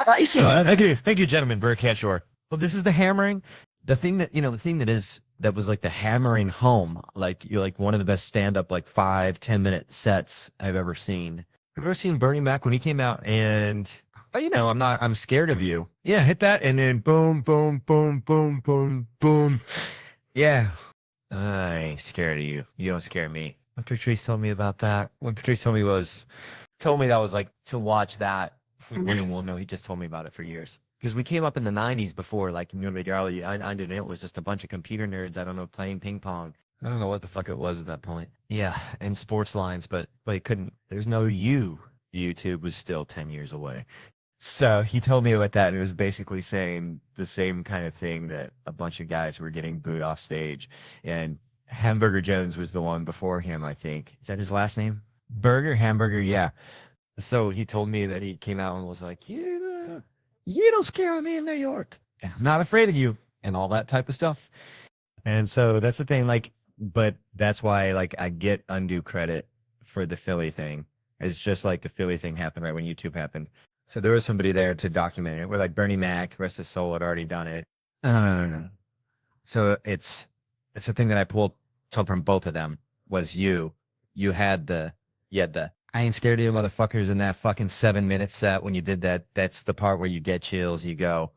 Thank you, gentlemen. Very casual. Well, this is the hammering. The thing that that was like the hammering home. Like you're like one of the best stand up like 5-10 minute sets I've ever seen. Have you ever seen Bernie Mac when he came out? And I'm scared of you. Yeah, hit that, and then boom, boom, boom, boom, boom, boom. Yeah, I ain't scared of you. You don't scare me. What Patrice told me about that. What Patrice told me that was like to watch that. Well, no, he just told me about it for years. Because we came up in the 90s before, like, I didn't. It was just a bunch of computer nerds, I don't know, playing ping pong. I don't know what the fuck it was at that point. Yeah, and sports lines, but it couldn't. There's no you. YouTube was still 10 years away. So he told me about that, and it was basically saying the same kind of thing, that a bunch of guys were getting booed off stage. And Hamburger Jones was the one before him, I think. Is that his last name? Hamburger, yeah. So he told me that he came out and was like, you don't scare me in New York. I'm not afraid of you, and all that type of stuff. And so that's the thing, like, but that's why, like, I get undue credit for the Philly thing. It's just like the Philly thing happened right when YouTube happened. So there was somebody there to document it, where like Bernie Mac, rest of his soul, had already done it. No. So it's the thing that I pulled from both of them was you had the I ain't scared of you motherfuckers in that fucking 7 minute set. When you did that, that's the part where you get chills. You go,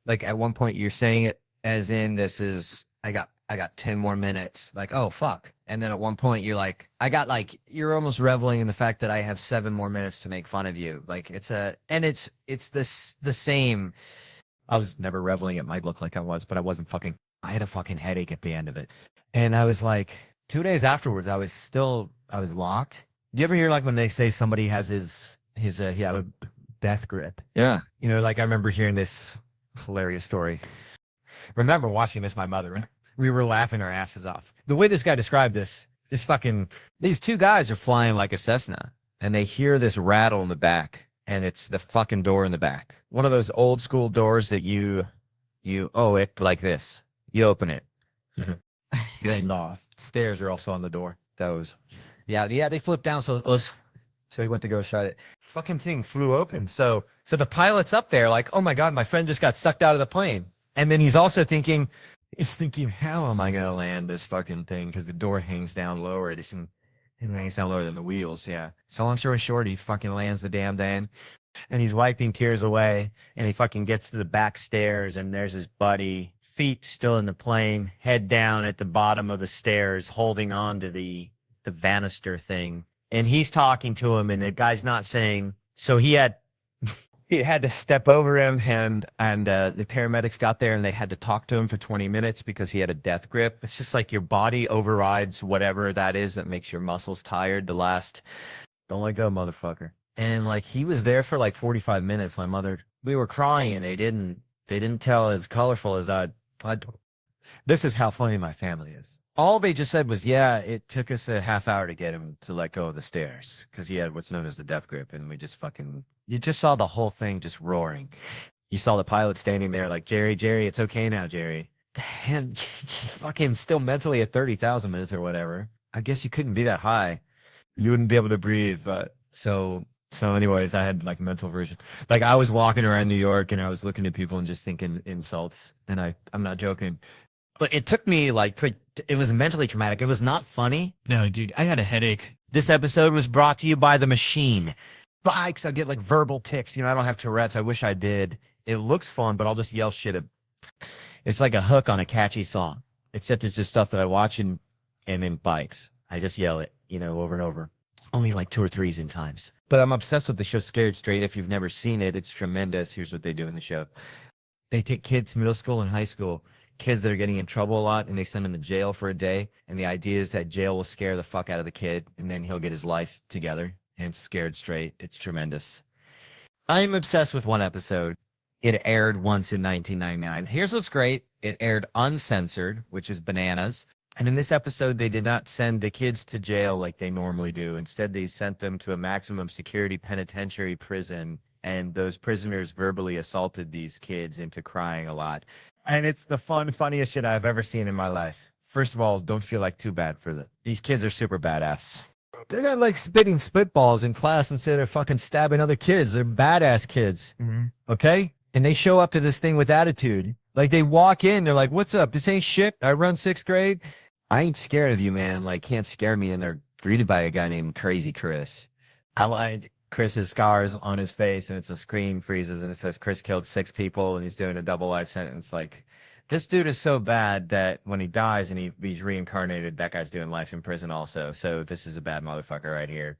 like, at one point you're saying it as in, this is, I got 10 more minutes. Like, oh fuck. And then at one point you're like, you're almost reveling in the fact that I have 7 more minutes to make fun of you. Like it's the same. I was never reveling. It might look like I was, but I wasn't fucking. I had a fucking headache at the end of it. And I was like, 2 days afterwards, I was locked. Do you ever hear, like, when they say somebody has his death grip? Yeah. Like, I remember hearing this hilarious story. Remember watching this, my mother. We were laughing our asses off. The way this guy described these two guys are flying like a Cessna, and they hear this rattle in the back, and it's the fucking door in the back. One of those old school doors that you it like this. You open it. No, stairs are also on the door. Those. Yeah, they flipped down, so he went to go shut it. Fucking thing flew open. So the pilot's up there like, oh my God, my friend just got sucked out of the plane. And then he's also thinking, how am I going to land this fucking thing? Because the door hangs down lower. It hangs down lower than the wheels, yeah. So long story short, he fucking lands the damn thing. And he's wiping tears away. And he fucking gets to the back stairs, and there's his buddy, feet still in the plane, head down at the bottom of the stairs, holding on to the banister thing. And he's talking to him, and the guy's not saying. So he had to step over him, and the paramedics got there, and they had to talk to him for 20 minutes because he had a death grip. It's just like your body overrides whatever that is that makes your muscles tired to last. Don't let go, motherfucker. And like, he was there for like 45 minutes. My mother, we were crying, and they didn't tell as colorful as this is how funny my family is. All they just said was, yeah, it took us a half hour to get him to let go of the stairs because he had what's known as the death grip. And we just you just saw the whole thing just roaring. You saw the pilot standing there like, Jerry, it's okay now, Jerry. And fucking still mentally at 30,000 minutes or whatever. I guess you couldn't be that high. You wouldn't be able to breathe. But so anyways, I had like a mental version. Like, I was walking around New York, and I was looking at people and just thinking insults. And I'm not joking. But it took me it was mentally traumatic. It was not funny. No, dude, I had a headache. This episode was brought to you by The Machine. Bikes, I get like verbal tics. I don't have Tourette's. I wish I did. It looks fun, but I'll just yell shit. It's like a hook on a catchy song. Except it's just stuff that I watch, and then bikes. I just yell it, over and over. Only like 2 or 3 in times. But I'm obsessed with the show Scared Straight. If you've never seen it, it's tremendous. Here's what they do in the show. They take kids, middle school and high school, kids that are getting in trouble a lot, and they send them to jail for a day. And the idea is that jail will scare the fuck out of the kid, and then he'll get his life together. And it's Scared Straight. It's tremendous. I'm obsessed with one episode. It aired once in 1999. Here's what's great. It aired uncensored, which is bananas. And in this episode, they did not send the kids to jail like they normally do. Instead, they sent them to a maximum security penitentiary prison. And those prisoners verbally assaulted these kids into crying a lot. And it's the funniest shit I've ever seen in my life. First of all, don't feel like too bad for these kids are super badass. They're not like spitting spitballs in class instead of fucking stabbing other kids. They're badass kids. Okay? And they show up to this thing with attitude. Like they walk in, they're like, what's up? This ain't shit. I run 6th grade. I ain't scared of you, man. Like, can't scare me. And they're greeted by a guy named Crazy Chris. I lied. Chris's scars on his face, and it's a screen freezes, and it says Chris killed 6 people, and he's doing a double life sentence. Like, this dude is so bad that when he dies and he's reincarnated, that guy's doing life in prison also. So this is a bad motherfucker right here.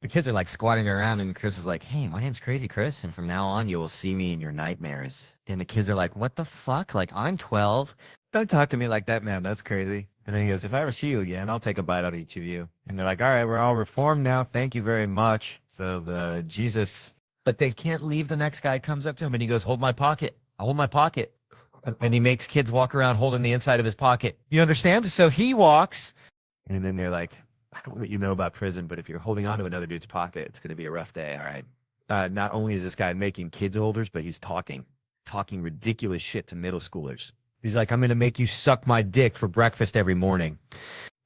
The kids are like squatting around, and Chris is like, hey, my name's Crazy Chris, and from now on, you will see me in your nightmares. And the kids are like, what the fuck? Like, I'm 12. Don't talk to me like that, man. That's crazy. And then he goes, if I ever see you again, I'll take a bite out of each of you. And they're like, all right, we're all reformed now. Thank you very much. So the Jesus, but they can't leave. The next guy comes up to him and he goes, hold my pocket. I'll hold my pocket. And he makes kids walk around holding the inside of his pocket. You understand? So he walks, and then they're like, I don't know what you know about prison, but if you're holding on to another dude's pocket, it's going to be a rough day. All right. Not only is this guy making kids holders, but he's talking ridiculous shit to middle schoolers. He's like, I'm going to make you suck my dick for breakfast every morning.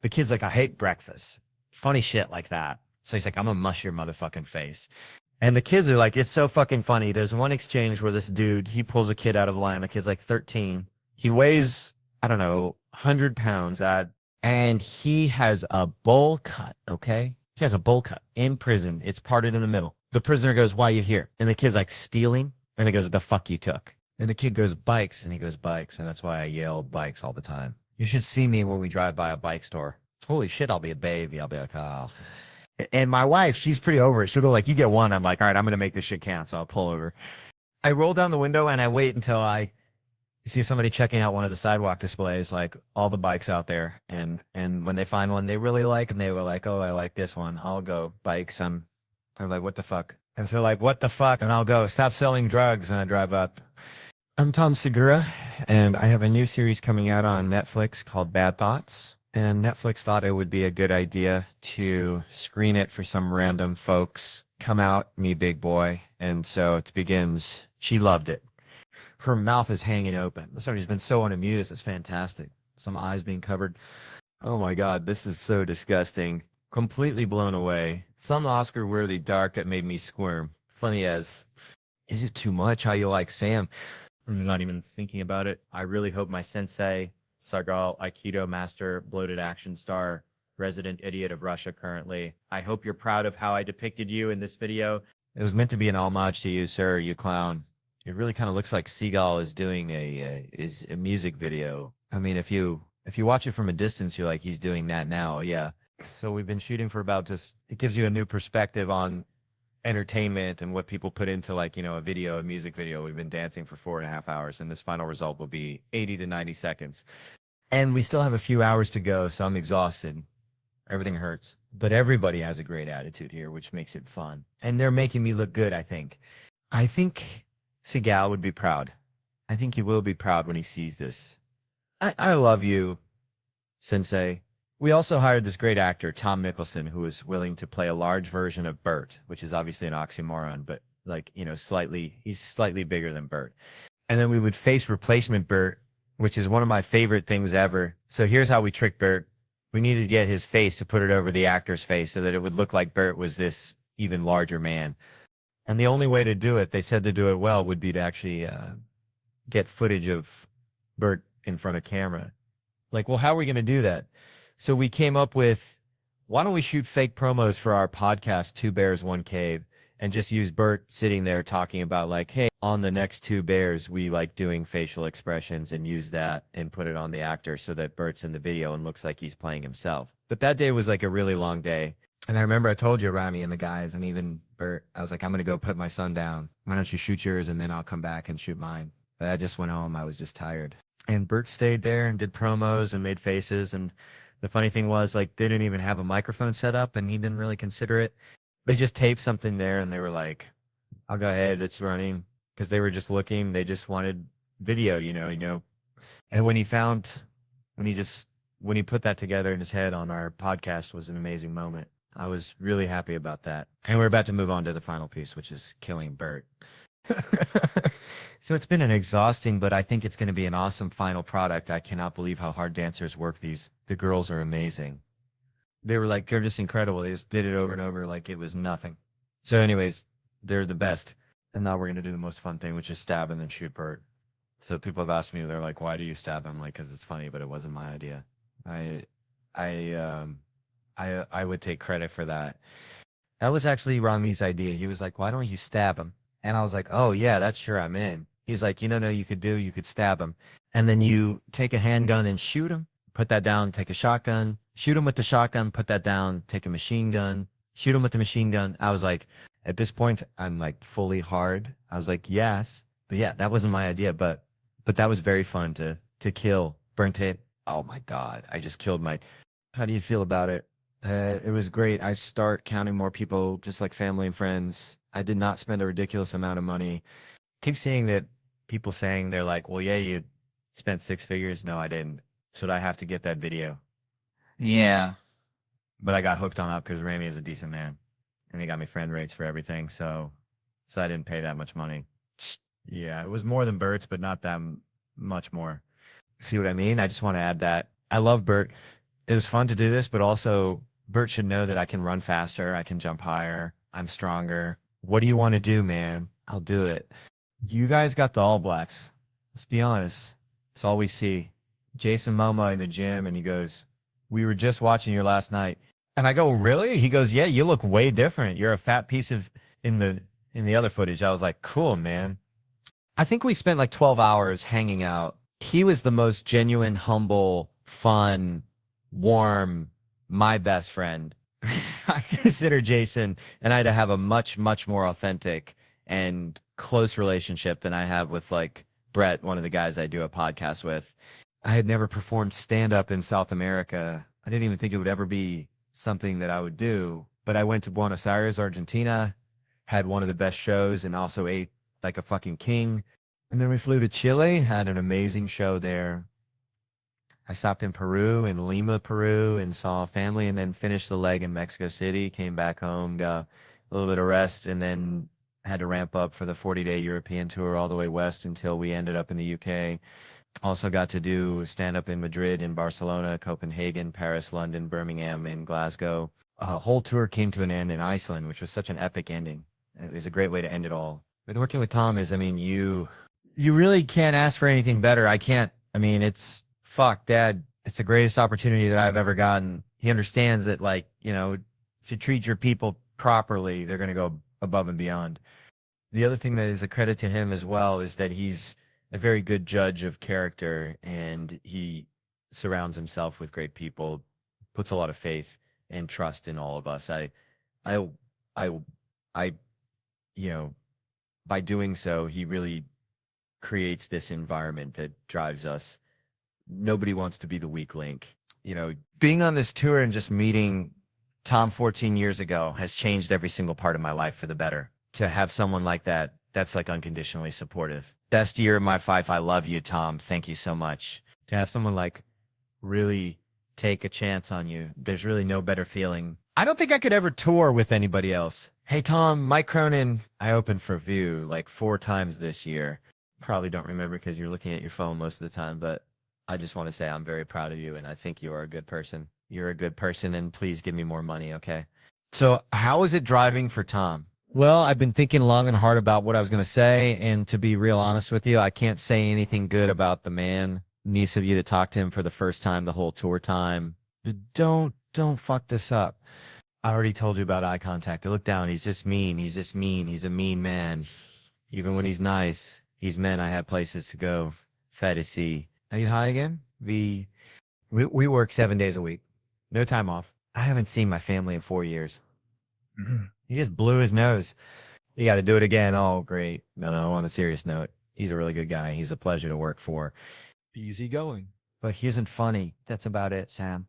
The kid's like, I hate breakfast. Funny shit like that. So he's like, I'm going to mush your motherfucking face. And the kids are like, it's so fucking funny. There's one exchange where this dude, he pulls a kid out of the line. The kid's like 13. He weighs, I don't know, 100 pounds. And he has a bowl cut, okay? He has a bowl cut in prison. It's parted in the middle. The prisoner goes, why are you here? And the kid's like, stealing. And he goes, the fuck you took. And the kid goes, bikes. And he goes, bikes. And that's why I yell bikes all the time. You should see me when we drive by a bike store. Holy shit, I'll be a baby. I'll be like, oh. And my wife, she's pretty over it. She'll go like, you get one. I'm like, all right, I'm going to make this shit count. So I'll pull over. I roll down the window and I wait until I see somebody checking out one of the sidewalk displays, like all the bikes out there. And when they find one they really like, and they were like, oh, I like this one, I'll go bikes. I'm like, what the fuck? And they're like, what the fuck? And I'll go, stop selling drugs. And I drive up. I'm Tom Segura, and I have a new series coming out on Netflix called Bad Thoughts. And Netflix thought it would be a good idea to screen it for some random folks. Come out, me big boy. And so it begins. She loved it. Her mouth is hanging open. Somebody's been so unamused. It's fantastic. Some eyes being covered. Oh my God, this is so disgusting. Completely blown away. Some Oscar-worthy dark that made me squirm. Funny as, is it too much how you like Sam? I'm not even thinking about it. I really hope my sensei, Sargal, Aikido master, bloated action star, resident idiot of Russia currently. I hope you're proud of how I depicted you in this video. It was meant to be an homage to you, sir, you clown. It really kind of looks like Seagal is doing a music video. I mean, if you watch it from a distance, you're like, he's doing that now. Yeah. So we've been shooting for about it gives you a new perspective on entertainment and what people put into, like, you know, a music video. We've been dancing for 4.5 hours, and this final result will be 80 to 90 seconds. And we still have a few hours to go, so I'm exhausted. Everything hurts. But everybody has a great attitude here, which makes it fun. And they're making me look good, I think. I think Seagal would be proud. I think he will be proud when he sees this. I love you, Sensei. We also hired this great actor, Tom Mickelson, who was willing to play a large version of Bert, which is obviously an oxymoron, but, like, you know, he's slightly bigger than Bert. And then we would face replacement Bert, which is one of my favorite things ever. So here's how we tricked Bert. We needed to get his face to put it over the actor's face so that it would look like Bert was this even larger man. And the only way to do it, they said to do it well, would be to actually get footage of Bert in front of camera. Like, well, how are we going to do that? So we came up with, why don't we shoot fake promos for our podcast, Two Bears, One Cave, and just use Bert sitting there talking about, like, hey, on the next Two Bears, we like doing facial expressions, and use that and put it on the actor so that Bert's in the video and looks like he's playing himself. But that day was like a really long day. And I remember I told you, Rami and the guys, and even Bert, I was like, I'm going to go put my son down. Why don't you shoot yours, and then I'll come back and shoot mine. But I just went home. I was just tired. And Bert stayed there and did promos and made faces. And the funny thing was, like, they didn't even have a microphone set up, and he didn't really consider it. They just taped something there, and they were like, I'll go ahead, it's running. Because they were just looking, they just wanted video, you know. And when he put that together in his head on our podcast, was an amazing moment. I was really happy about that. And we're about to move on to the final piece, which is killing Bert. So it's been an exhausting, but I think it's going to be an awesome final product. I cannot believe how hard dancers work these. The girls are amazing. They were like, they're just incredible. They just did it over and over like it was nothing. So, anyways, they're the best. And now we're gonna do the most fun thing, which is stab and then shoot Bert. So people have asked me, they're like, "Why do you stab him?" Like, because it's funny, but it wasn't my idea. I, I, I would take credit for that. That was actually Rami's idea. He was like, "Why don't you stab him?" And I was like, "Oh yeah, that's sure I'm in." He's like, "No, you could do. You could stab him, and then you take a handgun and shoot him. Put that down. Take a shotgun. Shoot him with the shotgun. Put that down. Take a machine gun. Shoot him with the machine gun." I was like, at this point, I'm like fully hard. I was like, yes, but yeah, that wasn't my idea, but that was very fun to kill. Burnt tape. Oh my God, I just killed my. How do you feel about it? It was great. I start counting more people, just like family and friends. I did not spend a ridiculous amount of money. Keep seeing that people saying they're like, well, yeah, you spent six figures. No, I didn't. Should I have to get that video? Yeah. But I got hooked on it because Rami is a decent man, and he got me friend rates for everything. So I didn't pay that much money. Yeah, it was more than Bert's, but not that much more. See what I mean? I just want to add that. I love Bert. It was fun to do this, but also Bert should know that I can run faster. I can jump higher. I'm stronger. What do you want to do, man? I'll do it. You guys got the All Blacks. Let's be honest. It's all we see. Jason Momoa in the gym, and he goes, "We were just watching you last night." And I go, "Really?" He goes, "Yeah, you look way different. You're a fat piece of in the other footage." I was like, "Cool, man." I think we spent like 12 hours hanging out. He was the most genuine, humble, fun, warm, my best friend. I consider Jason and I to have a much, much more authentic and close relationship than I have with like Brett, one of the guys I do a podcast with. I had never performed stand up in South America. I didn't even think it would ever be something that I would do. But I went to Buenos Aires, Argentina, had one of the best shows, and also ate like a fucking king. And then we flew to Chile, had an amazing show there. I stopped in Peru, in Lima, Peru, and saw family, and then finished the leg in Mexico City, came back home, got a little bit of rest, and then had to ramp up for the 40-day European tour all the way west until we ended up in the UK. Also got to do stand-up in Madrid, in Barcelona, Copenhagen, Paris, London, Birmingham, and Glasgow. A whole tour came to an end in Iceland, which was such an epic ending. It was a great way to end it all. But working with Tom is, I mean, you really can't ask for anything better. I can't. I mean, it's fuck, Dad. It's the greatest opportunity that I've ever gotten. He understands that, like, if you treat your people properly, they're going to go above and beyond. The other thing that is a credit to him as well is that he's a very good judge of character, and he surrounds himself with great people, puts a lot of faith and trust in all of us. I, I, by doing so, he really creates this environment that drives us. Nobody wants to be the weak link. Being on this tour and just meeting Tom 14 years ago has changed every single part of my life for the better. To have someone like that, that's like unconditionally supportive. Best year of my life. I love you, Tom. Thank you so much. To have someone like really take a chance on you, there's really no better feeling. I don't think I could ever tour with anybody else. Hey, Tom, Mike Cronin, I opened for View like 4 times this year. Probably don't remember because you're looking at your phone most of the time, but I just want to say I'm very proud of you, and I think you are a good person. You're a good person, and please give me more money, okay? So how is it driving for Tom? Well, I've been thinking long and hard about what I was going to say, and to be real honest with you, I can't say anything good about the man. Nice of you to talk to him for the first time the whole tour time. But don't fuck this up. I already told you about eye contact. I look down. He's just mean. He's just mean. He's a mean man. Even when he's nice, he's meant I have places to go. Fantasy. Are you high again? We work 7 days a week. No time off. I haven't seen my family in 4 years. He just blew his nose. You got to do it again. Oh, great. No, on a serious note, he's a really good guy. He's a pleasure to work for. Easy going. But he isn't funny. That's about it, Sam.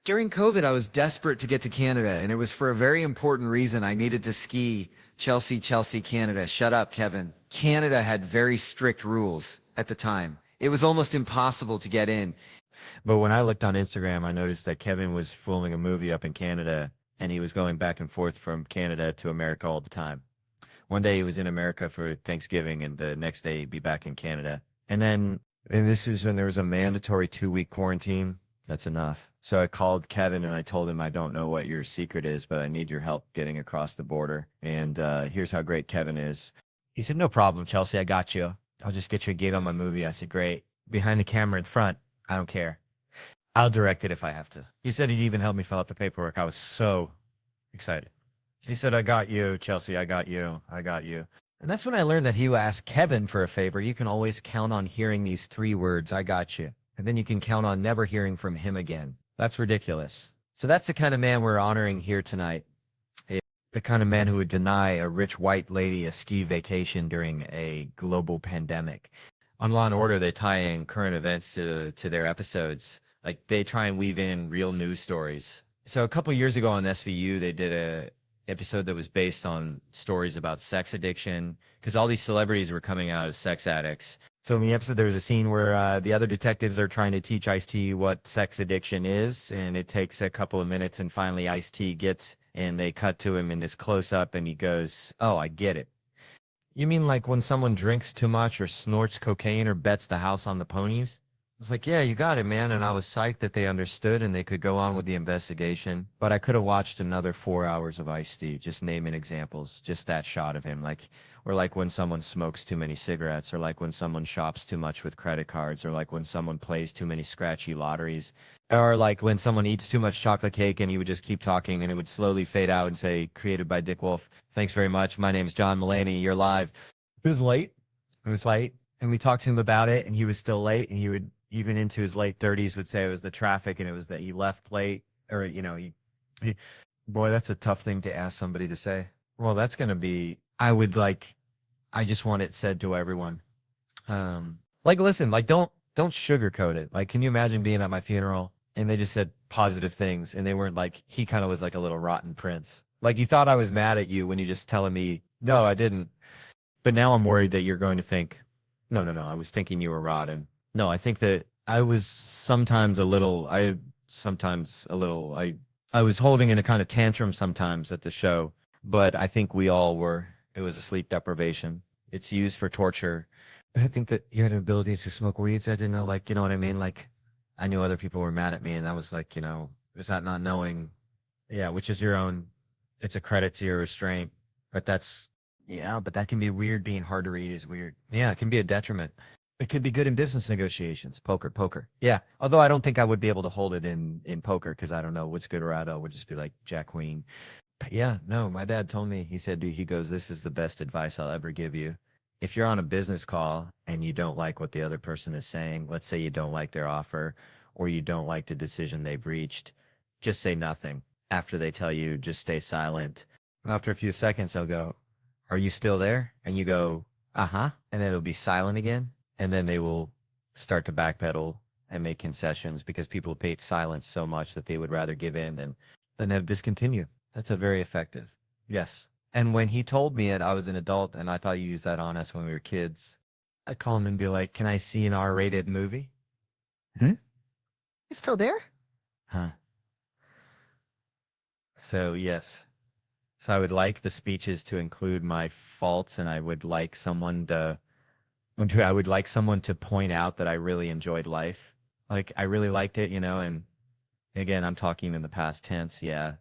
During COVID, I was desperate to get to Canada, and it was for a very important reason. I needed to ski Chelsea, Canada. Shut up, Kevin. Canada had very strict rules at the time. It was almost impossible to get in. But when I looked on Instagram, I noticed that Kevin was filming a movie up in Canada, and he was going back and forth from Canada to America all the time. One day he was in America for Thanksgiving, and the next day he'd be back in Canada. And this was when there was a mandatory 2-week quarantine. That's enough. So I called Kevin and I told him I don't know what your secret is, but I need your help getting across the border. And here's how great Kevin is. He said, no problem, Chelsea. I got you. I'll just get you a gig on my movie. I said, great. Behind the camera in front, I don't care. I'll direct it if I have to. He said he'd even help me fill out the paperwork. I was so excited. He said, I got you, Chelsea. I got you. I got you. And that's when I learned that he would ask Kevin for a favor. You can always count on hearing these 3 words, I got you. And then you can count on never hearing from him again. That's ridiculous. So that's the kind of man we're honoring here tonight. The kind of man who would deny a rich white lady a ski vacation during a global pandemic. On Law & Order, they tie in current events to their episodes. Like, they try and weave in real news stories. So a couple years ago on SVU, they did a episode that was based on stories about sex addiction, because all these celebrities were coming out as sex addicts. So in the episode, there was a scene where the other detectives are trying to teach Ice-T what sex addiction is, and it takes a couple of minutes, and finally Ice-T gets, and they cut to him in this close-up, and he goes, oh, I get it. You mean like when someone drinks too much or snorts cocaine or bets the house on the ponies? I was like, yeah, you got it, man. And I was psyched that they understood and they could go on with the investigation. But I could have watched another 4 hours of Ice-T, just naming examples, just that shot of him. Or like when someone smokes too many cigarettes, or like when someone shops too much with credit cards, or like when someone plays too many scratchy lotteries, or like when someone eats too much chocolate cake and he would just keep talking and it would slowly fade out and say, created by Dick Wolf. Thanks very much. My name's John Mulaney. You're live. It was late. It was late. And we talked to him about it and he was still late, and he would, even into his late 30s, would say it was the traffic and it was that he left late, or, you know, boy, that's a tough thing to ask somebody to say. Well, that's going to be, I just want it said to everyone. Listen, don't sugarcoat it. Like, can you imagine being at my funeral and they just said positive things and they weren't like, he kind of was like a little rotten prince. Like, you thought I was mad at you when you just telling me, no, I didn't. But now I'm worried that you're going to think, no, I was thinking you were rotten. No, I think that I was sometimes a little, I was holding in a kind of tantrum sometimes at the show, but I think we all were. It was a sleep deprivation. It's used for torture. I think that you had an ability to smoke weeds. I didn't know, like, you know what I mean? Like, I knew other people were mad at me, and I was like, you know, is that not knowing? Yeah, which is your own, it's a credit to your restraint. But but that can be weird. Being hard to read is weird. Yeah, it can be a detriment. It could be good in business negotiations. Poker. Yeah. Although I don't think I would be able to hold it in poker, because I don't know what's good or out. I would just be like Jack Queen. But yeah, no, my dad told me, he said, dude, he goes, this is the best advice I'll ever give you. If you're on a business call and you don't like what the other person is saying, let's say you don't like their offer or you don't like the decision they've reached, just say nothing. After they tell you, just stay silent. After a few seconds, they'll go, are you still there? And you go, uh-huh. And then it'll be silent again. And then they will start to backpedal and make concessions, because people hate silence so much that they would rather give in than have discontinue. That's a very effective. Yes. And when he told me it, I was an adult, and I thought you used that on us when we were kids. I'd call him and be like, can I see an R-rated movie? You still there? Huh. So, yes. So I would like the speeches to include my faults, and I would like someone to point out that I really enjoyed life. Like, I really liked it, you know, and again, I'm talking in the past tense, yeah,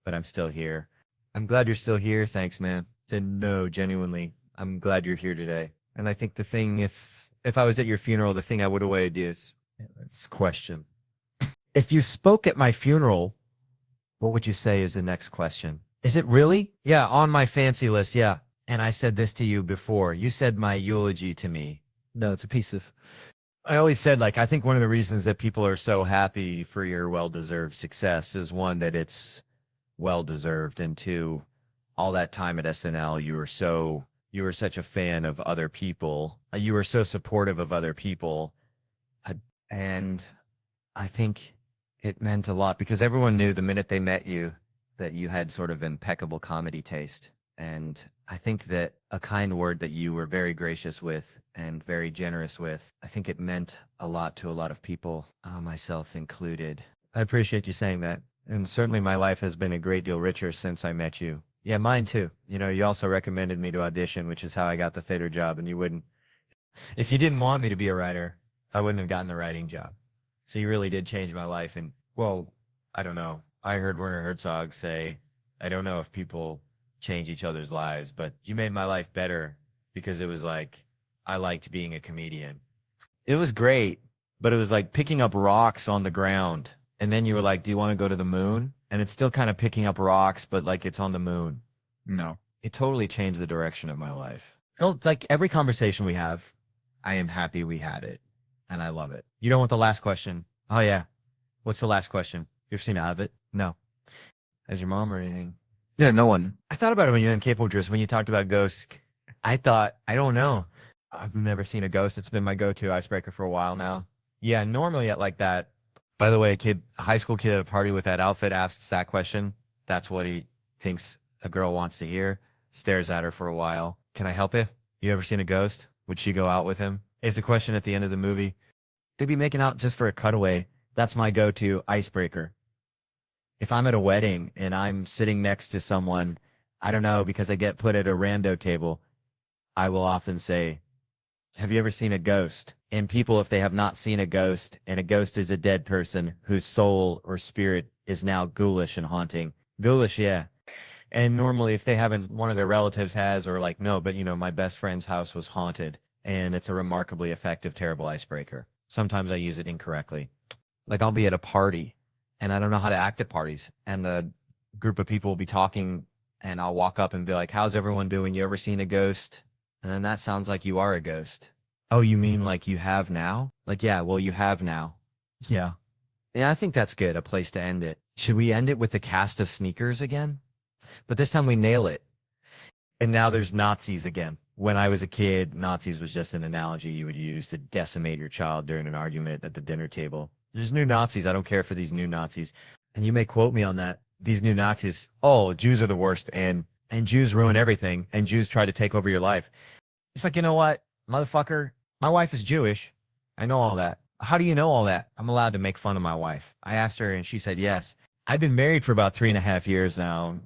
but I'm still here. I'm glad you're still here. Thanks, man. No, genuinely, I'm glad you're here today. And I think the thing, if I was at your funeral, the thing I would have wanted to do is, let's question. If you spoke at my funeral, what would you say is the next question? Is it really? Yeah, on my fancy list, yeah. And I said this to you before. You said my eulogy to me. No, it's a piece of... I always said, like, I think one of the reasons that people are so happy for your well-deserved success is, one, that it's well-deserved, and two, all that time at SNL, you were such a fan of other people. You were so supportive of other people. And I think it meant a lot, because everyone knew the minute they met you that you had sort of impeccable comedy taste. And I think that a kind word that you were very gracious with and very generous with, I think it meant a lot to a lot of people, myself included. I appreciate you saying that. And certainly my life has been a great deal richer since I met you. Yeah, mine too. You know, you also recommended me to audition, which is how I got the theater job. And you wouldn't, if you didn't want me to be a writer, I wouldn't have gotten the writing job. So you really did change my life. And well, I don't know. I heard Werner Herzog say, I don't know if people change each other's lives, but you made my life better because it was like, I liked being a comedian. It was great, but it was like picking up rocks on the ground. And then you were like, do you want to go to the moon? And it's still kind of picking up rocks, but like it's on the moon. No. It totally changed the direction of my life. Oh, like every conversation we have, I am happy we had it. And I love it. You don't want the last question? Oh, yeah. What's the last question? You ever seen Abbott? No. Has your mom or anything? Yeah, no one. I thought about it when you were in Capable Dress, when you talked about ghosts. I thought, I don't know. I've never seen a ghost. It's been my go-to icebreaker for a while now. Yeah, normally at like that. By the way, a high school kid at a party with that outfit asks that question. That's what he thinks a girl wants to hear. Stares at her for a while. Can I help you? You ever seen a ghost? Would she go out with him? It's a question at the end of the movie. They'd be making out just for a cutaway. That's my go-to icebreaker. If I'm at a wedding and I'm sitting next to someone, I don't know, because I get put at a rando table, I will often say, have you ever seen a ghost? And people, if they have not seen a ghost, and a ghost is a dead person whose soul or spirit is now ghoulish and haunting. Ghoulish, yeah. And normally if they haven't, one of their relatives has, or like, no, but you know, my best friend's house was haunted, and it's a remarkably effective, terrible icebreaker. Sometimes I use it incorrectly. Like I'll be at a party and I don't know how to act at parties, and a group of people will be talking and I'll walk up and be like, how's everyone doing? You ever seen a ghost? And then that sounds like you are a ghost. Oh, you mean like you have now? Like, yeah, well, you have now. Yeah. Yeah, I think that's good. A place to end it. Should we end it with the cast of Sneakers again? But this time we nail it. And now there's Nazis again. When I was a kid, Nazis was just an analogy you would use to decimate your child during an argument at the dinner table. There's new Nazis. I don't care for these new Nazis. And you may quote me on that. These new Nazis, oh, Jews are the worst, and Jews ruin everything, and Jews try to take over your life. It's like, you know what, motherfucker? My wife is Jewish. I know all that. How do you know all that? I'm allowed to make fun of my wife. I asked her, and she said yes. I've been married for about 3.5 years now,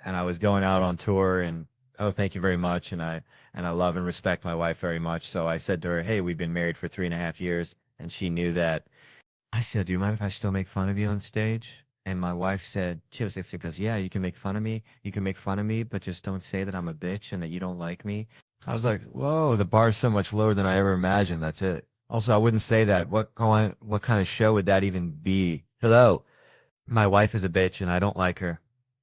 and I was going out on tour, and oh, thank you very much, and I love and respect my wife very much. So I said to her, hey, we've been married for 3.5 years, and she knew that. I said, do you mind if I still make fun of you on stage? And my wife said, she goes, yeah, you can make fun of me. You can make fun of me, but just don't say that I'm a bitch and that you don't like me. I was like, whoa, the bar's so much lower than I ever imagined. That's it. Also, I wouldn't say that. What kind of show would that even be? Hello, my wife is a bitch and I don't like her.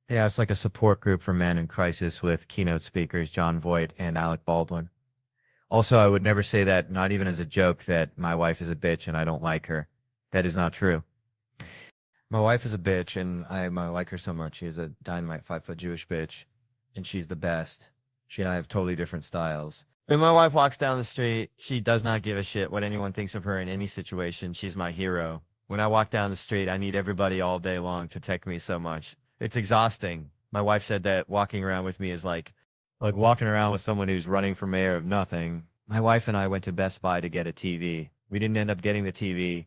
Yeah, it's like a support group for men in crisis with keynote speakers John Voight and Alec Baldwin. Also, I would never say that, not even as a joke, that my wife is a bitch and I don't like her. That is not true. My wife is a bitch, and I like her so much. She is a dynamite 5-foot Jewish bitch, and she's the best. She and I have totally different styles. When my wife walks down the street, she does not give a shit what anyone thinks of her in any situation. She's my hero. When I walk down the street, I need everybody all day long to tech me so much. It's exhausting. My wife said that walking around with me is like walking around with someone who's running for mayor of nothing. My wife and I went to Best Buy to get a TV. We didn't end up getting the TV.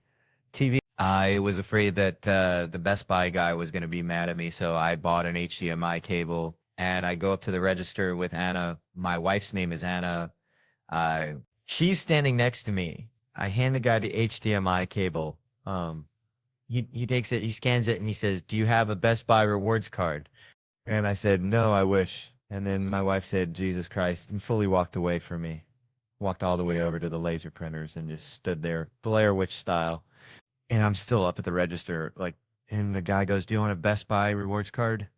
I was afraid that the Best Buy guy was going to be mad at me, so I bought an HDMI cable, and I go up to the register with Anna. My wife's name is Anna. She's standing next to me. I hand the guy the HDMI cable. He takes it, he scans it, and he says, do you have a Best Buy rewards card? And I said, no, I wish. And then my wife said, Jesus Christ, and fully walked away from me. Walked all the way over to the laser printers and just stood there, Blair Witch style. And I'm still up at the register, and the guy goes, do you want a Best Buy rewards card?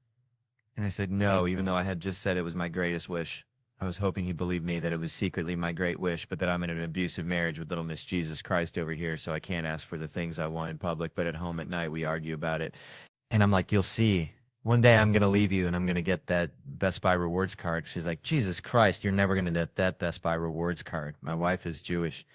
And I said, no, even though I had just said it was my greatest wish. I was hoping he'd believe me that it was secretly my great wish, but that I'm in an abusive marriage with little Miss Jesus Christ over here, so I can't ask for the things I want in public, but at home at night we argue about it. And I'm like, you'll see. One day I'm going to leave you and I'm going to get that Best Buy rewards card. She's like, Jesus Christ, you're never going to get that Best Buy rewards card. My wife is Jewish.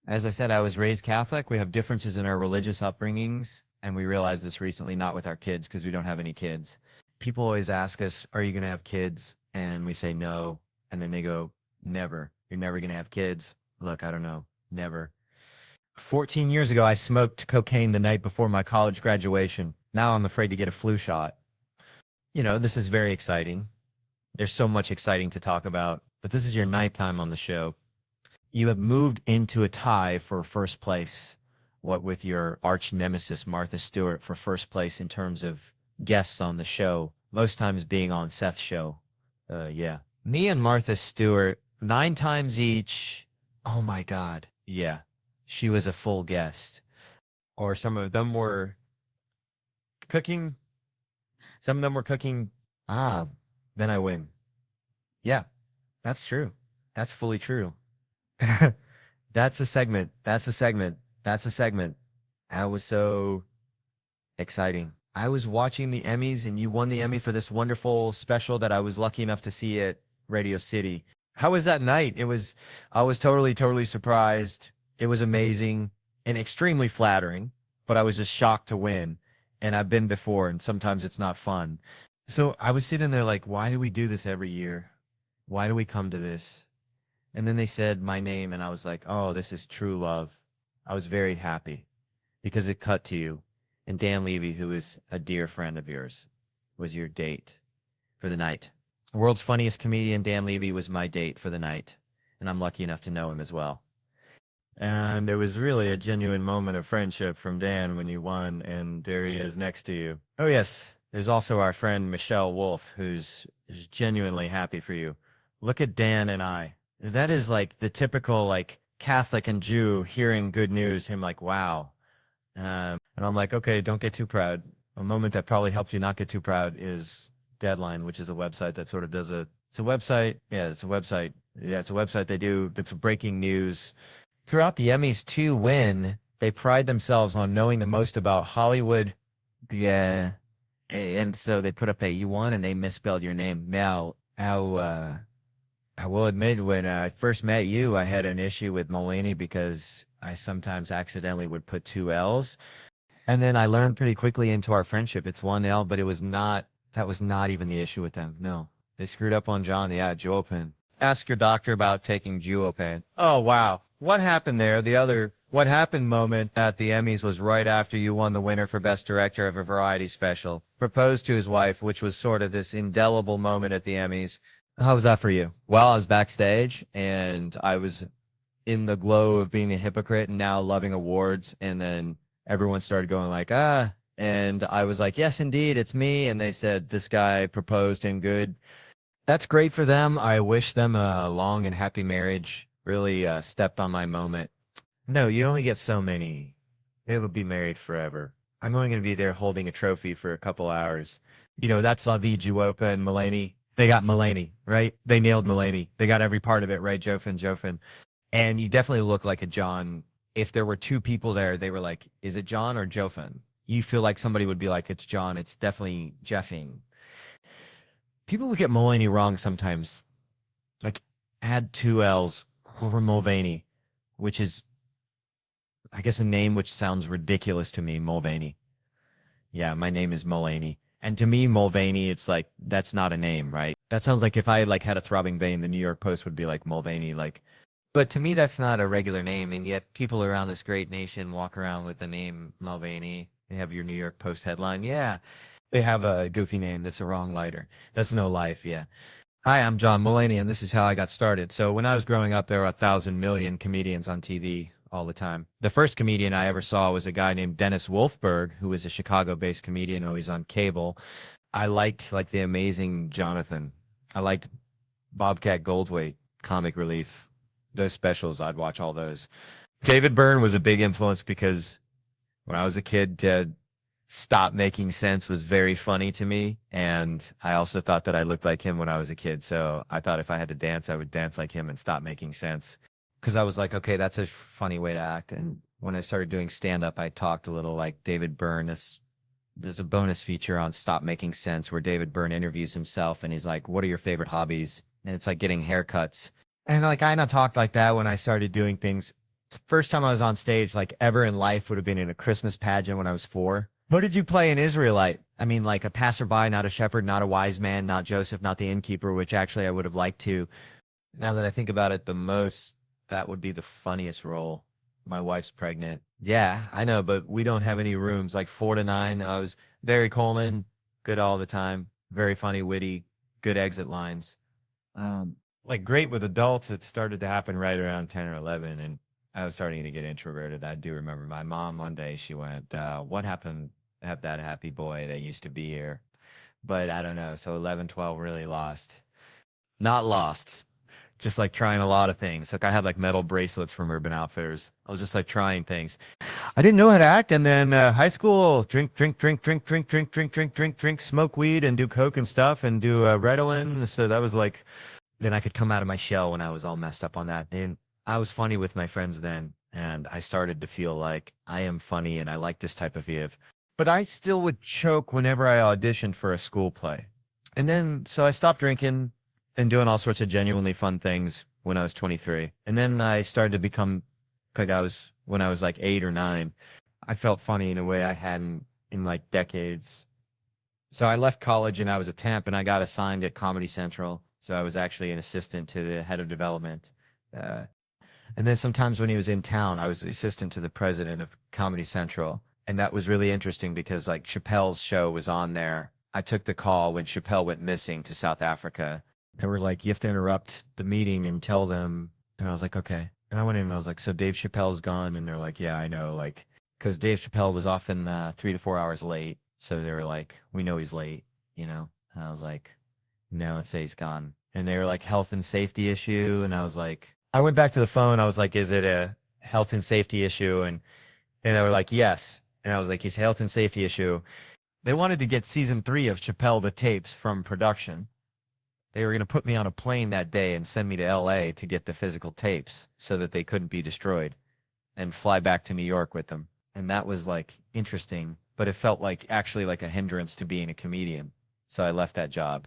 As I said, I was raised Catholic. We have differences in our religious upbringings, and we realized this recently, not with our kids, because we don't have any kids. People always ask us, are you going to have kids? And we say no. And then they go, never. You're never going to have kids. Look, I don't know. Never. 14 years ago, I smoked cocaine the night before my college graduation. Now I'm afraid to get a flu shot. You know, this is very exciting. There's so much exciting to talk about, but this is your ninth time on the show. You have moved into a tie for first place what with your arch nemesis Martha Stewart for first place in terms of guests on the show, most times being on Seth's show. Yeah. Me and Martha Stewart, 9 times each. Oh my God. Yeah. She was a full guest. Or some of them were cooking. Some of them were cooking. Ah, then I win. Yeah, that's true. That's fully true. That's a segment. That's a segment. That's a segment. That was so exciting. I was watching the Emmys and you won the Emmy for this wonderful special that I was lucky enough to see at Radio City. How was that night? I was totally, totally surprised. It was amazing and extremely flattering, but I was just shocked to win. And I've been before, and sometimes it's not fun. So I was sitting there like, why do we do this every year? Why do we come to this? And then they said my name, and I was like, oh, this is true love. I was very happy because it cut to you. And Dan Levy, who is a dear friend of yours, was your date for the night. World's funniest comedian, Dan Levy, was my date for the night. And I'm lucky enough to know him as well. And it was really a genuine moment of friendship from Dan when you won, and there he is next to you. Oh, yes. There's also our friend Michelle Wolf, who's genuinely happy for you. Look at Dan and I. That is like the typical like Catholic and Jew hearing good news, him like, wow. And I'm like, okay, don't get too proud. A moment that probably helped you not get too proud is Deadline, which is a website that sort of does it's a website. Yeah, it's a website. Yeah, it's a website they do that's breaking news. Throughout the Emmys to win, they pride themselves on knowing the most about Hollywood. Yeah. And so they put up a you won and they misspelled your name. Now, I will admit, when I first met you, I had an issue with Mulaney because I sometimes accidentally would put 2 L's. And then I learned pretty quickly into our friendship. It's 1 L, but that was not even the issue with them. No, they screwed up on John. Yeah, Duopen. Ask your doctor about taking Duopen. Oh, wow. What happened there? What happened moment at the Emmys was right after you won the winner for Best Director of a Variety Special. Proposed to his wife, which was sort of this indelible moment at the Emmys. How was that for you? Well, I was backstage and I was in the glow of being a hypocrite and now loving awards. And then everyone started going like, ah. And I was like, yes, indeed, it's me. And they said, this guy proposed and good. That's great for them. I wish them a long and happy marriage. Really stepped on my moment. No, you only get so many. They will be married forever. I'm only going to be there holding a trophy for a couple hours. You know, that's La Vie Juopa and Mulaney. They got Mulaney, right? They nailed Mulaney. They got every part of it, right? Jofen. And you definitely look like a John. If there were 2 people there, they were like, is it John or Jofen? You feel like somebody would be like, it's John. It's definitely Jeffing. People would get Mulaney wrong sometimes. Like, add 2 L's for Mulvaney, which is, I guess, a name which sounds ridiculous to me, Mulvaney. Yeah, my name is Mulaney. And to me, Mulvaney, it's like, that's not a name, right? That sounds like if I like had a throbbing vein, the New York Post would be like Mulvaney, like, but to me, that's not a regular name. And yet people around this great nation walk around with the name Mulvaney. They have your New York Post headline. Yeah. They have a goofy name that's a wrong lighter. That's no life. Yeah. Hi, I'm John Mulaney, and this is how I got started. So when I was growing up, there were 1,000 million comedians on TV all the time. The first comedian I ever saw was a guy named Dennis Wolfberg, who was a Chicago-based comedian, always on cable. I liked like The Amazing Jonathan. I liked Bobcat Goldthwait, Comic Relief. Those specials, I'd watch all those. David Byrne was a big influence because when I was a kid, Stop Making Sense was very funny to me. And I also thought that I looked like him when I was a kid. So I thought if I had to dance, I would dance like him and Stop Making Sense. Because I was like, okay, that's a funny way to act. And when I started doing stand-up, I talked a little like David Byrne. There's a bonus feature on Stop Making Sense where David Byrne interviews himself and he's like, what are your favorite hobbies? And it's like getting haircuts. And like I not talked like that when I started doing things. First time I was on stage like ever in life would have been in a Christmas pageant when I was 4. What did you play in Israelite? I mean, like a passerby, not a shepherd, not a wise man, not Joseph, not the innkeeper, which actually I would have liked to. Now that I think about it the most, that would be the funniest role. My wife's pregnant. Yeah, I know, but we don't have any rooms. Like 4 to 9, I was Barry Coleman, good all the time. Very funny, witty, good exit lines. Like great with adults. It started to happen right around 10 or 11. And I was starting to get introverted. I do remember my mom one day, she went, what happened have that happy boy that used to be here? But I don't know. So 11, 12 really lost. Not lost. Just like trying a lot of things. Like I had like metal bracelets from Urban Outfitters. I was just like trying things. I didn't know how to act. And then high school, drink, smoke weed and do coke and stuff and do Ritalin. So that was like, then I could come out of my shell when I was all messed up on that. And I was funny with my friends then. And I started to feel like I am funny and I like this type of Viv. But I still would choke whenever I auditioned for a school play. And then, so I stopped drinking and doing all sorts of genuinely fun things when I was 23. And then I started to become, like when I was like 8 or 9, I felt funny in a way I hadn't in like decades. So I left college and I was a temp and I got assigned at Comedy Central. So I was actually an assistant to the head of development. And then sometimes when he was in town, I was the assistant to the president of Comedy Central. And that was really interesting because like Chappelle's show was on there. I took the call when Chappelle went missing to South Africa. They were like, you have to interrupt the meeting and tell them. And I was like, okay. And I went in and I was like, so Dave Chappelle's gone. And they're like, yeah, I know. Like, because Dave Chappelle was often 3 to 4 hours late. So they were like, we know he's late, you know? And I was like, no, let's say he's gone. And they were like, health and safety issue. And I was like, I went back to the phone. I was like, is it a health and safety issue? And they were like, yes. And I was like, it's a health and safety issue. They wanted to get season 3 of Chappelle the tapes from production. They were going to put me on a plane that day and send me to LA to get the physical tapes so that they couldn't be destroyed and fly back to New York with them. And that was like interesting, but it felt like actually like a hindrance to being a comedian. So I left that job.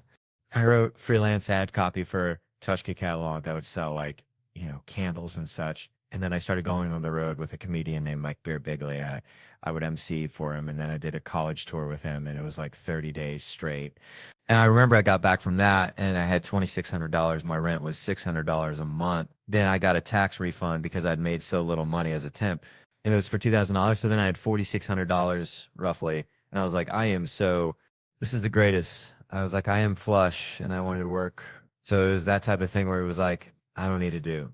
I wrote freelance ad copy for Tushka catalog that would sell like, you know, candles and such. And then I started going on the road with a comedian named Mike Beer Bigley. I would MC for him. And then I did a college tour with him and it was like 30 days straight. And I remember I got back from that and I had $2,600. My rent was $600 a month. Then I got a tax refund because I'd made so little money as a temp. And it was for $2,000. So then I had $4,600 roughly. And I was like, this is the greatest. I was like, I am flush and I wanted to work. So it was that type of thing where it was like, I don't need to do.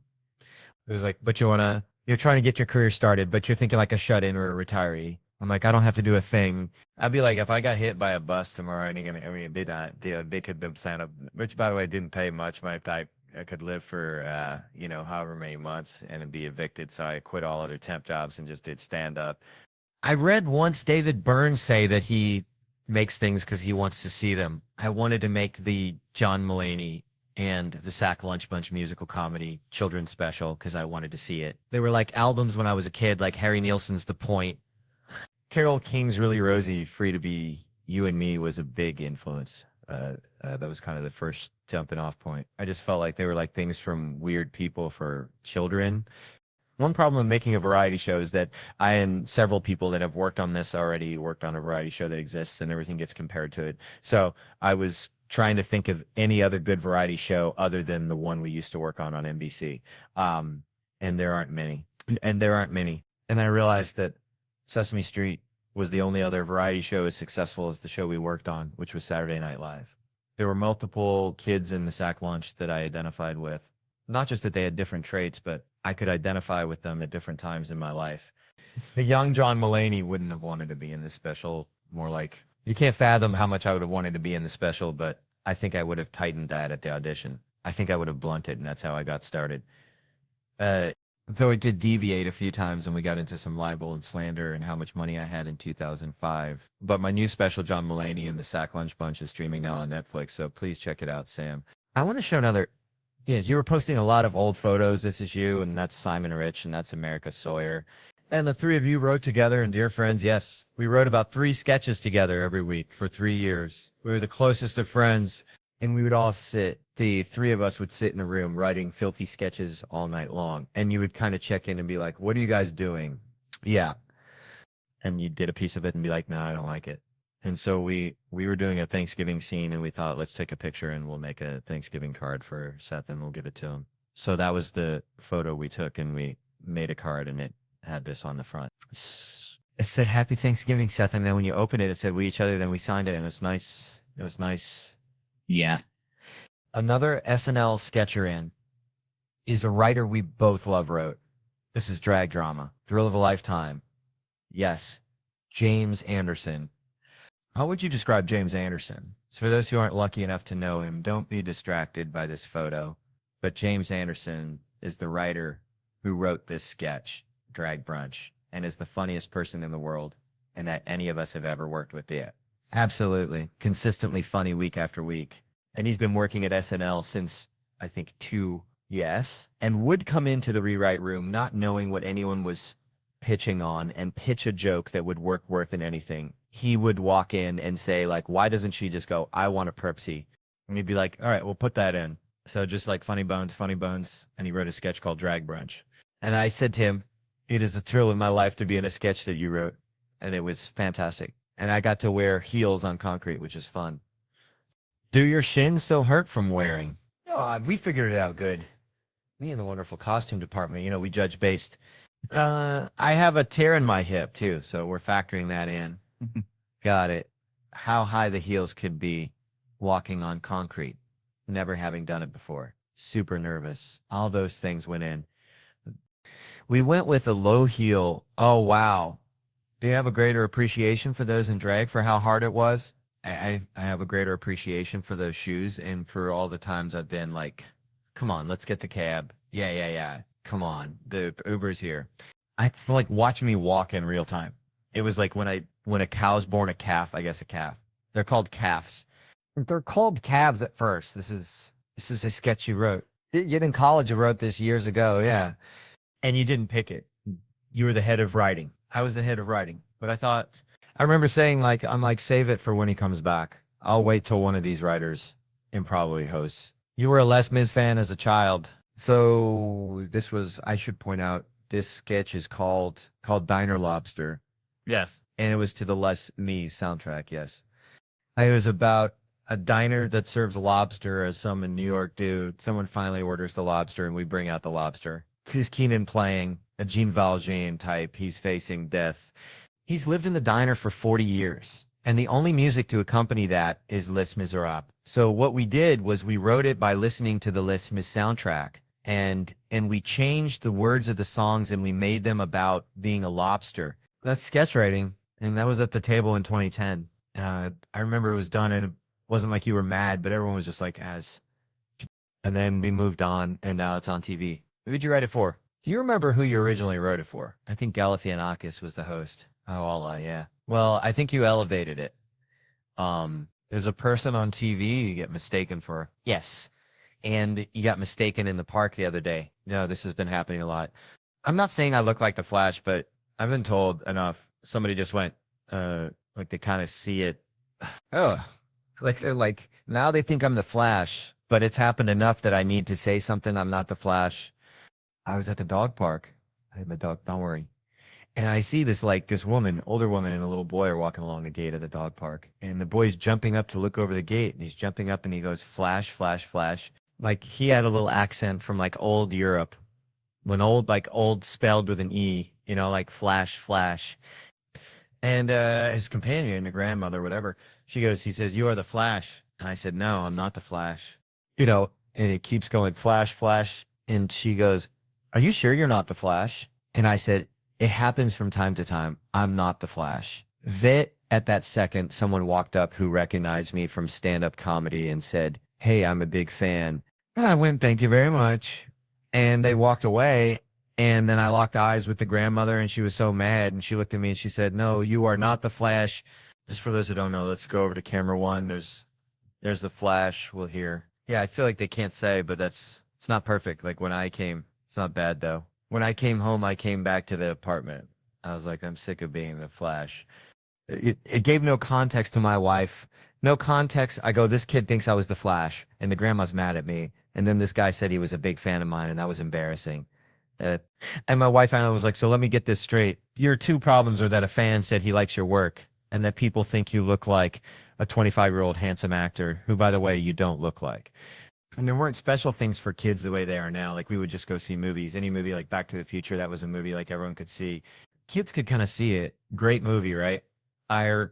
It was like, but you're trying to get your career started, but you're thinking like a shut-in or a retiree. I'm like, I don't have to do a thing. I'd be like, if I got hit by a bus tomorrow, they could sign up, which by the way, didn't pay much. I could live for, however many months and be evicted. So I quit all other temp jobs and just did stand up. I read once David Byrne say that he makes things because he wants to see them. I wanted to make the John Mulaney and the Sack Lunch Bunch musical comedy children's special because I wanted to see it. They were like albums when I was a kid, like Harry Nilsson's The Point. Carole King's Really Rosie, Free to Be You and Me was a big influence. That was kind of the first jumping off point. I just felt like they were like things from weird people for children. One problem with making a variety show is that I and several people that have worked on this already worked on a variety show that exists and everything gets compared to it. So I was trying to think of any other good variety show other than the one we used to work on NBC. And there aren't many. And I realized that Sesame Street was the only other variety show as successful as the show we worked on, which was Saturday Night Live. There were multiple kids in the Sack Lunch that I identified with. Not just that they had different traits, but I could identify with them at different times in my life. The young John Mulaney wouldn't have wanted to be in this special. More like, you can't fathom how much I would have wanted to be in the special, but I think I would have tightened that at the audition. I think I would have blunted, and that's how I got started. Though it did deviate a few times and we got into some libel and slander and how much money I had in 2005. But my new special, John Mulaney and the Sack Lunch Bunch, is streaming now on Netflix, so please check it out, Sam. I want to show another... Yeah, you were posting a lot of old photos. This is you, and that's Simon Rich, and that's America Sawyer. And the three of you wrote together, and dear friends, yes, we wrote about 3 sketches together every week for 3 years. We were the closest of friends, and we would all sit, the 3 of us would sit in a room writing filthy sketches all night long. And you would kind of check in and be like, what are you guys doing? Yeah. And you did a piece of it and be like, no, I don't like it. And so we were doing a Thanksgiving scene and we thought, let's take a picture and we'll make a Thanksgiving card for Seth and we'll give it to him. So that was the photo we took and we made a card and it had this on the front. It said, Happy Thanksgiving, Seth. And then when you open it, it said, we each other, then we signed it and it was nice. It was nice. Yeah. Another SNL sketcher in is a writer we both love wrote. This is drag drama. Thrill of a lifetime. Yes. James Anderson. How would you describe James Anderson? So for those who aren't lucky enough to know him, don't be distracted by this photo. But James Anderson is the writer who wrote this sketch, Drag Brunch, and is the funniest person in the world and that any of us have ever worked with yet. Absolutely. Consistently funny week after week. And he's been working at SNL since, I think, 2 yes, and would come into the rewrite room not knowing what anyone was pitching on and pitch a joke that would work worth in anything. He would walk in and say, like, why doesn't she just go, I want a Pepsi? And he'd be like, all right, we'll put that in. So just like funny bones. And he wrote a sketch called Drag Brunch. And I said to him, it is a thrill in my life to be in a sketch that you wrote. And it was fantastic. And I got to wear heels on concrete, which is fun. Do your shins still hurt from wearing? Oh, we figured it out good. Me and the wonderful costume department, you know, we judge based. I have a tear in my hip too, so we're factoring that in. Got it. How high the heels could be walking on concrete, never having done it before. Super nervous. All those things went in. We went with a low heel. Oh, wow. Do you have a greater appreciation for those in drag for how hard it was? I have a greater appreciation for those shoes and for all the times I've been like, come on, let's get the cab. Yeah. Come on. The Uber's here. I feel like watching me walk in real time. It was like when a cow's born a calf, I guess a calf. They're called calves. They're called calves at first. This is a sketch you wrote. Yet in college, you wrote this years ago. Yeah. And you didn't pick it. You were the head of writing. I was the head of writing. But I remember saying like, I'm like, save it for when he comes back. I'll wait till one of these writers and probably hosts. You were a Les Mis fan as a child. So I should point out, this sketch is called Diner Lobster. Yes. And it was to the Les Mis soundtrack, yes. It was about a diner that serves lobster, as some in New York do. Someone finally orders the lobster, and we bring out the lobster. Chris Keenan playing a Jean Valjean type. He's facing death. He's lived in the diner for 40 years, and the only music to accompany that is Les Miserables. So what we did was we wrote it by listening to the Les Mis soundtrack, and we changed the words of the songs, and we made them about being a lobster. That's sketch writing, and that was at the table in 2010. I remember it was done, and it wasn't like you were mad, but everyone was just like, and then we moved on, and now it's on TV. Who did you write it for? Do you remember who you originally wrote it for? I think Galifianakis was the host. Oh, Allah, yeah. Well, I think you elevated it. There's a person on TV you get mistaken for. Yes. And you got mistaken in the park the other day. No, this has been happening a lot. I'm not saying I look like the Flash, but I've been told enough. Somebody just went, like they kind of see it. Oh, it's like they're like, now they think I'm the Flash, but it's happened enough that I need to say something. I'm not the Flash. I was at the dog park. I had my dog, don't worry. And I see this woman, older woman, and a little boy are walking along the gate of the dog park. And the boy's jumping up to look over the gate. And he's jumping up and he goes, flash, flash, flash. Like he had a little accent from like old Europe. When old spelled with an E, you know, like flash, flash. And his companion, the grandmother, whatever, he says, you are the Flash. And I said, no, I'm not the Flash. You know, and it keeps going, flash, flash. And she goes, are you sure you're not the Flash? And I said, it happens from time to time. I'm not the Flash. At that second, someone walked up who recognized me from stand-up comedy and said, hey, I'm a big fan. And I went, thank you very much. And they walked away. And then I locked eyes with the grandmother, and she was so mad. And she looked at me and she said, no, you are not the Flash. Just for those who don't know, let's go over to camera one. There's the Flash. We'll hear. Yeah, I feel like they can't say, but it's not perfect. Like when I came, it's not bad though. When I came home, I came back to the apartment. I was like, I'm sick of being the Flash. It gave no context to my wife. No context. I go, this kid thinks I was the Flash, and the grandma's mad at me. And then this guy said he was a big fan of mine, and that was embarrassing. And my wife Anna was like, so let me get this straight. Your two problems are that a fan said he likes your work, and that people think you look like a 25-year-old handsome actor, who, by the way, you don't look like. And there weren't special things for kids the way they are now. Like we would just go see movies. Any movie like Back to the Future, that was a movie like everyone could see. Kids could kind of see it. Great movie, right? I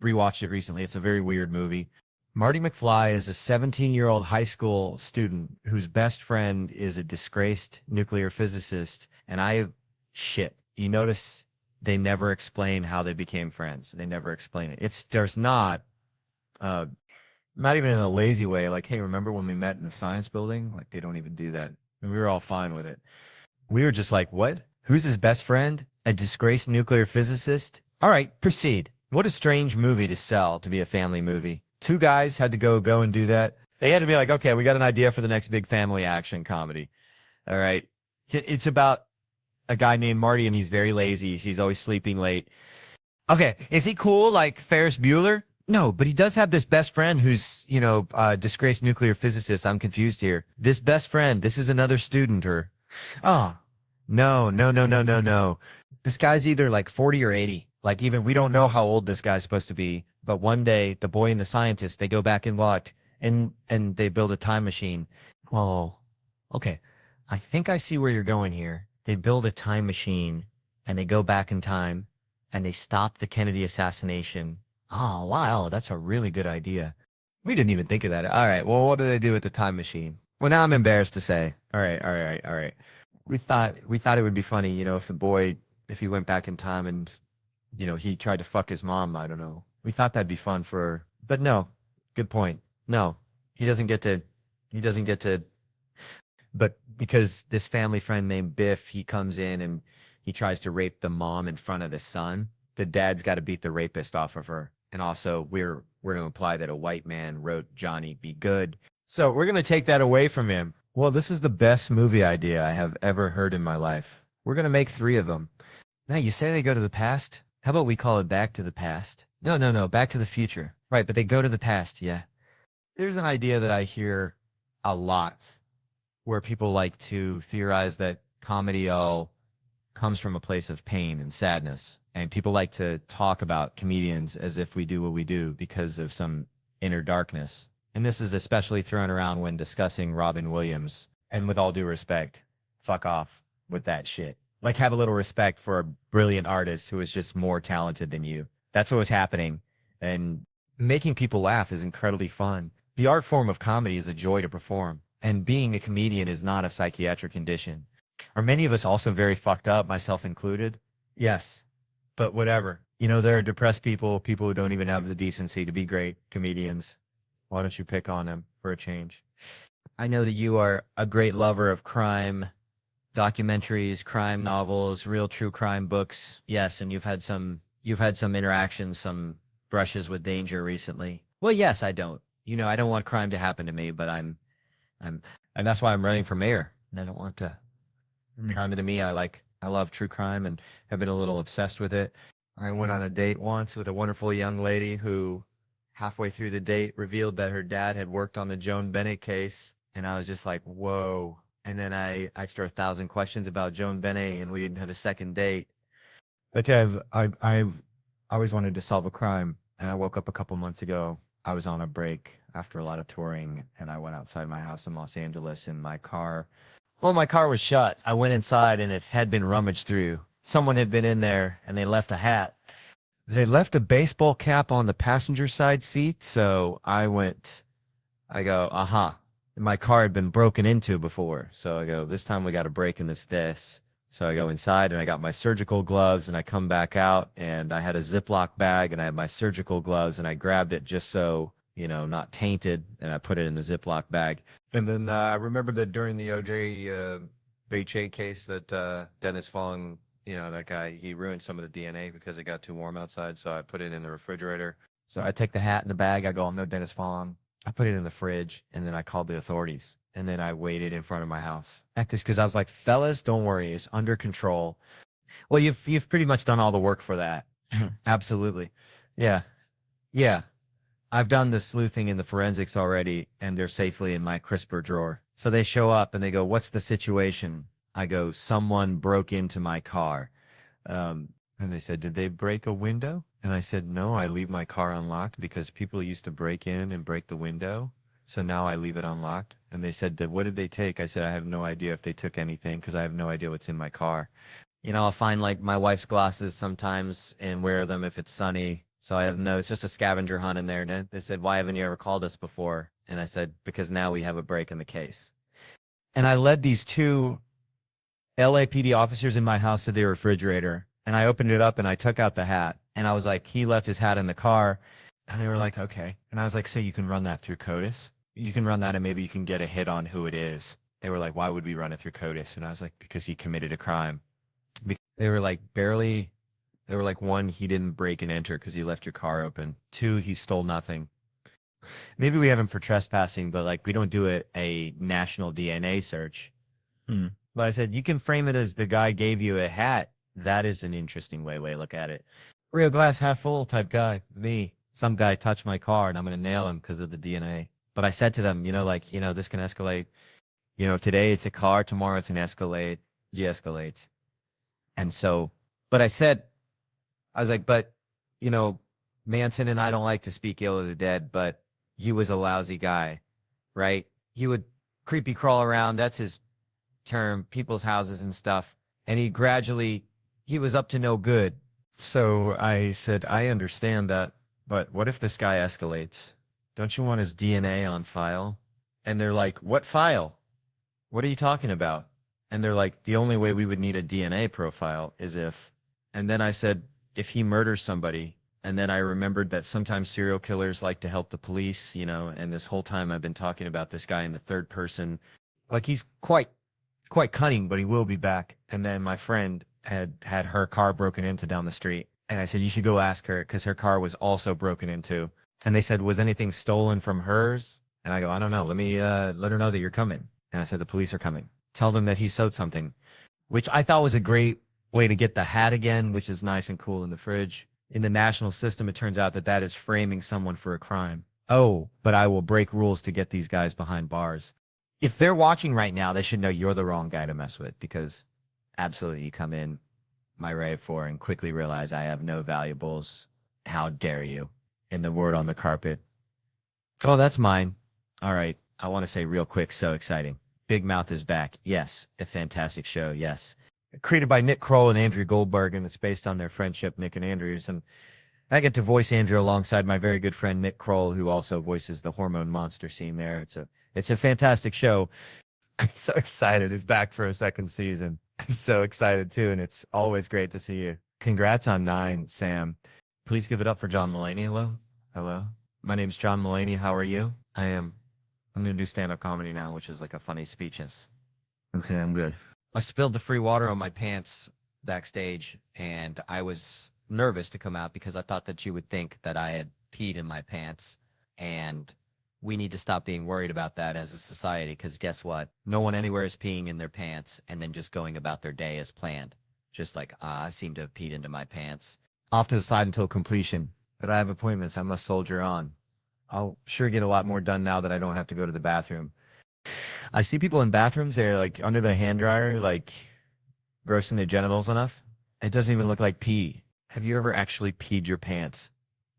rewatched it recently. It's a very weird movie. Marty McFly is a 17-year-old high school student whose best friend is a disgraced nuclear physicist. And I shit. You notice they never explain how they became friends. They never explain it. There's uh, not even in a lazy way. Like, hey, remember when we met in the science building? Like, they don't even do that. And we were all fine with it. We were just like, what? Who's his best friend? A disgraced nuclear physicist? All right, proceed. What a strange movie to sell to be a family movie. Two guys had to go and do that. They had to be like, okay, we got an idea for the next big family action comedy. All right. It's about a guy named Marty, and he's very lazy. He's always sleeping late. Okay, is he cool like Ferris Bueller? No, but he does have this best friend who's, disgraced nuclear physicist. I'm confused here. This best friend, this is another student or, oh, no, no, no, no, no, no. This guy's either like 40 or 80. Like even we don't know how old this guy's supposed to be. But one day, the boy and the scientist, they go back and locked and they build a time machine. Oh, okay. I think I see where you're going here. They build a time machine and they go back in time and they stop the Kennedy assassination. Oh, wow. That's a really good idea. We didn't even think of that. All right. Well, what do they do with the time machine? Well, now I'm embarrassed to say. All right. All right. All right. We thought it would be funny, if the boy, if he went back in time and, he tried to fuck his mom. I don't know. We thought that'd be fun but no, good point. No, he doesn't get to, but because this family friend named Biff, he comes in and he tries to rape the mom in front of the son. The dad's got to beat the rapist off of her. And also we're going to imply that a white man wrote Johnny Be Good. So we're going to take that away from him. Well, this is the best movie idea I have ever heard in my life. We're going to make 3 of them. Now, you say they go to the past? How about we call it Back to the Past? No, Back to the Future. Right, but they go to the past, yeah. There's an idea that I hear a lot where people like to theorize that comedy all comes from a place of pain and sadness. And people like to talk about comedians as if we do what we do because of some inner darkness. And this is especially thrown around when discussing Robin Williams. And with all due respect, fuck off with that shit. Like, have a little respect for a brilliant artist who is just more talented than you. That's what was happening. And making people laugh is incredibly fun. The art form of comedy is a joy to perform. And being a comedian is not a psychiatric condition. Are many of us also very fucked up, myself included? Yes. But whatever. There are depressed people who don't even have the decency to be great comedians. Why don't you pick on them for a change? I know that you are a great lover of crime documentaries, crime novels, real true crime books. Yes, and you've had some interactions, some brushes with danger recently. Well, yes, I don't. I don't want crime to happen to me, but and that's why I'm running for mayor. And I don't want to crime to me. I love true crime and have been a little obsessed with it. I went on a date once with a wonderful young lady who halfway through the date revealed that her dad had worked on the Joan Bennett case. And I was just like, whoa. And then I asked her 1,000 questions about Joan Bennett and we had a second date. But I've always wanted to solve a crime. And I woke up a couple months ago. I was on a break after a lot of touring and I went outside my house in Los Angeles in my car. Well, my car was shut. I went inside and it had been rummaged through. Someone had been in there and they left a hat. They left a baseball cap on the passenger side seat. So I go, aha. My car had been broken into before. So I go, this time we got a break in this. So I go inside and I got my surgical gloves and I come back out and I had a Ziploc bag and I had my surgical gloves and I grabbed it just so, not tainted, and I put it in the Ziploc bag. And then I remember that during the OJ Beche case that Dennis Fong, that guy, he ruined some of the DNA because it got too warm outside. So I put it in the refrigerator. So I take the hat and the bag. I go, I'm no Dennis Fong. I put it in the fridge and then I called the authorities and then I waited in front of my house. Because I was like, fellas, don't worry. It's under control. Well, you've pretty much done all the work for that. Absolutely. Yeah. Yeah. I've done the sleuthing in the forensics already and they're safely in my CRISPR drawer. So they show up and they go, what's the situation? I go, someone broke into my car. And they said, did they break a window? And I said, no, I leave my car unlocked because people used to break in and break the window. So now I leave it unlocked. And they said, what did they take? I said, I have no idea if they took anything because I have no idea what's in my car. I'll find like my wife's glasses sometimes and wear them if it's sunny. So I have it's just a scavenger hunt in there. And they said, why haven't you ever called us before? And I said, because now we have a break in the case. And I led these 2 LAPD officers in my house to the refrigerator, and I opened it up and I took out the hat, and I was like, he left his hat in the car, and they were like, okay, and I was like, so you can run that through CODIS? You can run that and maybe you can get a hit on who it is. They were like, why would we run it through CODIS? And I was like, because he committed a crime. They were like, barely. They were like, one, he didn't break and enter because he left your car open. Two, he stole nothing. Maybe we have him for trespassing, but like we don't do a national DNA search. Hmm. But I said, you can frame it as the guy gave you a hat. That is an interesting way to look at it. Real glass half full type guy. Me. Some guy touched my car and I'm going to nail him because of the DNA. But I said to them, this can escalate. Today it's a car, tomorrow it's an Escalade, de-escalates. And so, but I was like, but, Manson and I don't like to speak ill of the dead, but he was a lousy guy, right? He would creepy crawl around, that's his term, people's houses and stuff. And he was up to no good. So I said, I understand that, but what if this guy escalates? Don't you want his DNA on file? And they're like, what file? What are you talking about? And they're like, the only way we would need a DNA profile is if, and then I said, if he murders somebody. And then I remembered that sometimes serial killers like to help the police, and this whole time I've been talking about this guy in the third person. Like he's quite cunning, but he will be back. And then my friend had her car broken into down the street. And I said, you should go ask her because her car was also broken into. And they said, was anything stolen from hers? And I go, I don't know. Let me let her know that you're coming. And I said, the police are coming. Tell them that he sewed something, which I thought was a great way to get the hat again, which is nice and cool in the fridge. In the national system, it turns out that is framing someone for a crime. Oh, but I will break rules to get these guys behind bars. If they're watching right now, they should know you're the wrong guy to mess with because absolutely you come in my RAV4 and quickly realize I have no valuables. How dare you? In the word on the carpet. Oh, that's mine. All right. I want to say real quick, so exciting. Big Mouth is back. Yes. A fantastic show. Yes. Created by Nick Kroll and Andrew Goldberg, and it's based on their friendship, Nick and Andrew's. And I get to voice Andrew alongside my very good friend Nick Kroll, who also voices the hormone monster scene there. It's a fantastic show. I'm so excited. It's back for a second season. I'm so excited too, and it's always great to see you. Congrats on 9, Sam. Please give it up for John Mulaney. Hello. Hello. My name's John Mulaney. How are you? I'm going to do stand-up comedy now, which is like a funny speeches. Okay, I'm good. I spilled the free water on my pants backstage, and I was nervous to come out because I thought that you would think that I had peed in my pants, and we need to stop being worried about that as a society because guess what? No one anywhere is peeing in their pants and then just going about their day as planned. Just like, I seem to have peed into my pants. Off to the side until completion. But I have appointments. I must soldier on. I'll sure get a lot more done now that I don't have to go to the bathroom. I see people in bathrooms, they're like under the hand dryer, like grossing their genitals enough. It doesn't even look like pee. Have you ever actually peed your pants?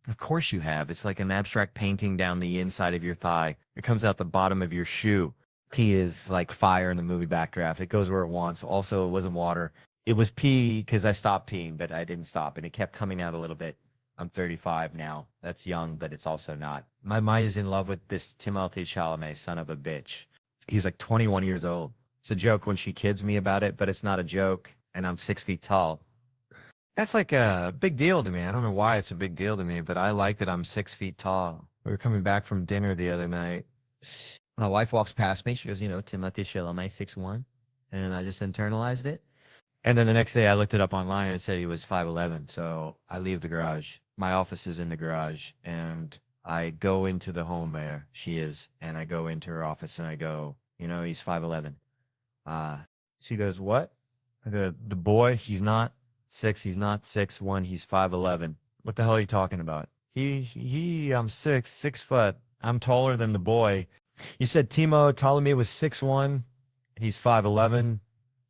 Of course you have. It's like an abstract painting down the inside of your thigh. It comes out the bottom of your shoe. Pee is like fire in the movie Backdraft. It goes where it wants. Also, it wasn't water. It was pee because I stopped peeing, but I didn't stop, and it kept coming out a little bit. I'm 35 now. That's young, but it's also not. My mind is in love with this Timothée Chalamet, son of a bitch. He's like 21 years old. It's a joke when she kids me about it, but it's not a joke, and I'm 6 feet tall. That's like a big deal to me. I don't know why it's a big deal to me, but I like that I'm 6 feet tall. We were coming back from dinner the other night. My wife walks past me. She goes, Timothée Chalamet, 6'1". And I just internalized it. And then the next day I looked it up online and it said he was 5'11". So I leave the garage. My office is in the garage. And I go into the home where she is. And I go into her office and I go, he's 5'11". She goes, what? I go, the boy, he's not 6. He's not 6'1". He's 5'11". What the hell are you talking about? I'm 6 foot. I'm taller than the boy. You said Timo Ptolemy was 6'1". He's 5'11".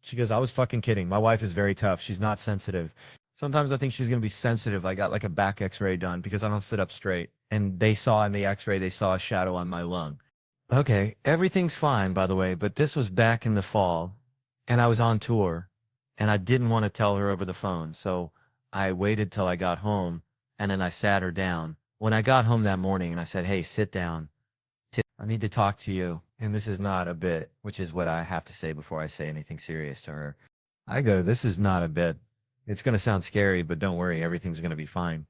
She goes, I was fucking kidding. My wife is very tough. She's not sensitive. Sometimes I think she's going to be sensitive. I got like a back x-ray done because I don't sit up straight. And they saw in the x-ray, they saw a shadow on my lung. Okay, everything's fine, by the way, but this was back in the fall. And I was on tour. And I didn't want to tell her over the phone. So I waited till I got home. And then I sat her down. When I got home that morning and I said, hey, sit down. I need to talk to you. And this is not a bit, which is what I have to say before I say anything serious to her. I go, this is not a bit. It's going to sound scary, but don't worry, everything's going to be fine.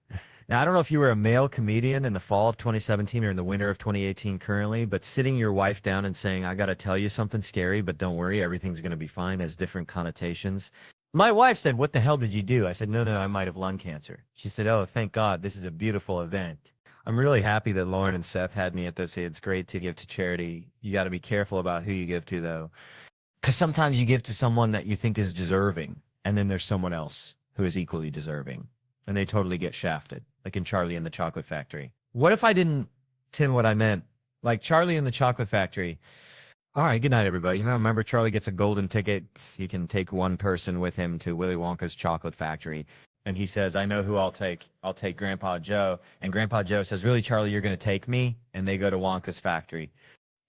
Now, I don't know if you were a male comedian in the fall of 2017 or in the winter of 2018 currently, but sitting your wife down and saying, I got to tell you something scary, but don't worry, everything's going to be fine has different connotations. My wife said, what the hell did you do? I said, no, I might have lung cancer. She said, oh, thank God, this is a beautiful event. I'm really happy that Lauren and Seth had me at this. It's great to give to charity. You got to be careful about who you give to, though. Because sometimes you give to someone that you think is deserving, and then there's someone else who is equally deserving, and they totally get shafted, like in Charlie and the Chocolate Factory. What if I didn't tin what I meant? Like Charlie and the Chocolate Factory. All right, good night, everybody. Remember, Charlie gets a golden ticket. He can take one person with him to Willy Wonka's Chocolate Factory. And he says, I know who I'll take. I'll take Grandpa Joe. And Grandpa Joe says, really, Charlie, you're going to take me? And they go to Wonka's factory.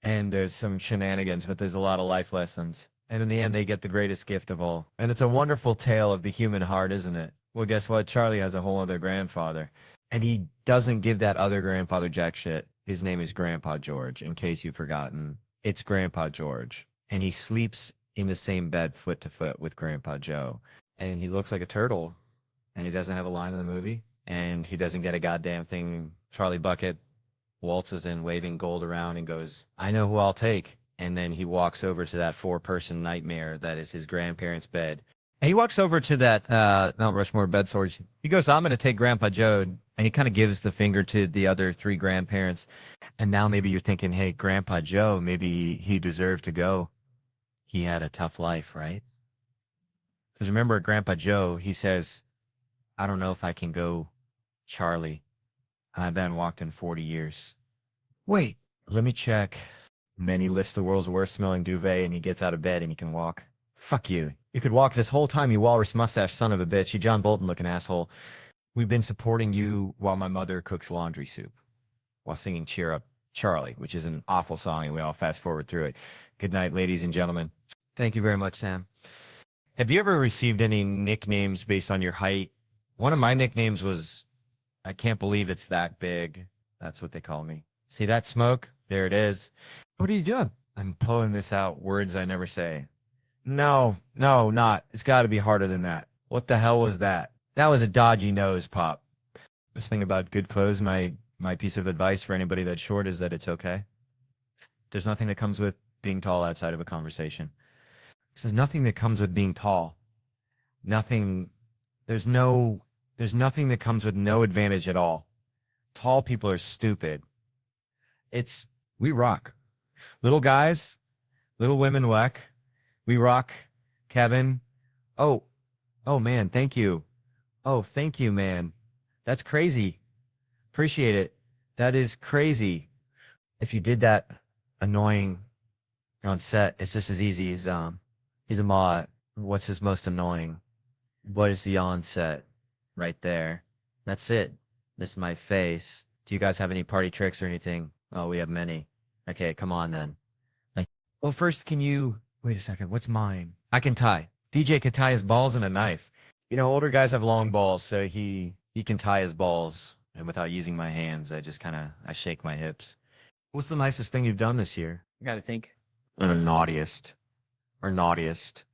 And there's some shenanigans, but there's a lot of life lessons. And in the end, they get the greatest gift of all. And it's a wonderful tale of the human heart, isn't it? Well, guess what? Charlie has a whole other grandfather. And he doesn't give that other grandfather jack shit. His name is Grandpa George, in case you've forgotten. It's Grandpa George. And he sleeps in the same bed foot to foot with Grandpa Joe. And he looks like a turtle. And he doesn't have a line in the movie. And he doesn't get a goddamn thing. Charlie Bucket waltzes in, waving gold around, and goes, I know who I'll take. And then he walks over to that four-person nightmare that is his grandparents' bed. And he walks over to that Mount Rushmore bed swords. He goes, I'm going to take Grandpa Joe. And he kind of gives the finger to the other three grandparents. And now maybe you're thinking, hey, Grandpa Joe, maybe he deserved to go. He had a tough life, right? Because remember, Grandpa Joe, he says, I don't know if I can go, Charlie. I haven't walked in 40 years. Wait, let me check. And then he lifts the world's worst smelling duvet and he gets out of bed and he can walk. Fuck you. You could walk this whole time, you walrus mustache son of a bitch. You John Bolton looking asshole. We've been supporting you while my mother cooks laundry soup. While singing Cheer Up Charlie, which is an awful song and we all fast forward through it. Good night, ladies and gentlemen. Thank you very much, Sam. Have you ever received any nicknames based on your height? One of my nicknames was, I can't believe it's that big. That's what they call me. See that smoke? There it is. What are you doing? I'm pulling this out, words I never say. No, not. It's got to be harder than that. What the hell was that? That was a dodgy nose pop. This thing about good clothes, my piece of advice for anybody that's short is that it's okay. There's nothing that comes with being tall outside of a conversation. There's nothing that comes with being tall. Nothing. There's nothing that comes with no advantage at all. Tall people are stupid. We rock. Little guys, little women weck. We rock. Kevin. Oh man, thank you. Oh, thank you, man. That's crazy. Appreciate it. That is crazy. If you did that annoying on set, it's just as easy as he's a mod. What's his most annoying? What is the onset? Right there. That's it. This is my face. Do you guys have any party tricks or anything? Oh, we have many. Okay, come on then. Like, well, first, can you wait a second? What's mine? I can tie. DJ can tie his balls in a knife. You know, older guys have long balls, so he can tie his balls. And without using my hands, I shake my hips. What's the nicest thing you've done this year? I gotta think. Or the naughtiest. Or naughtiest.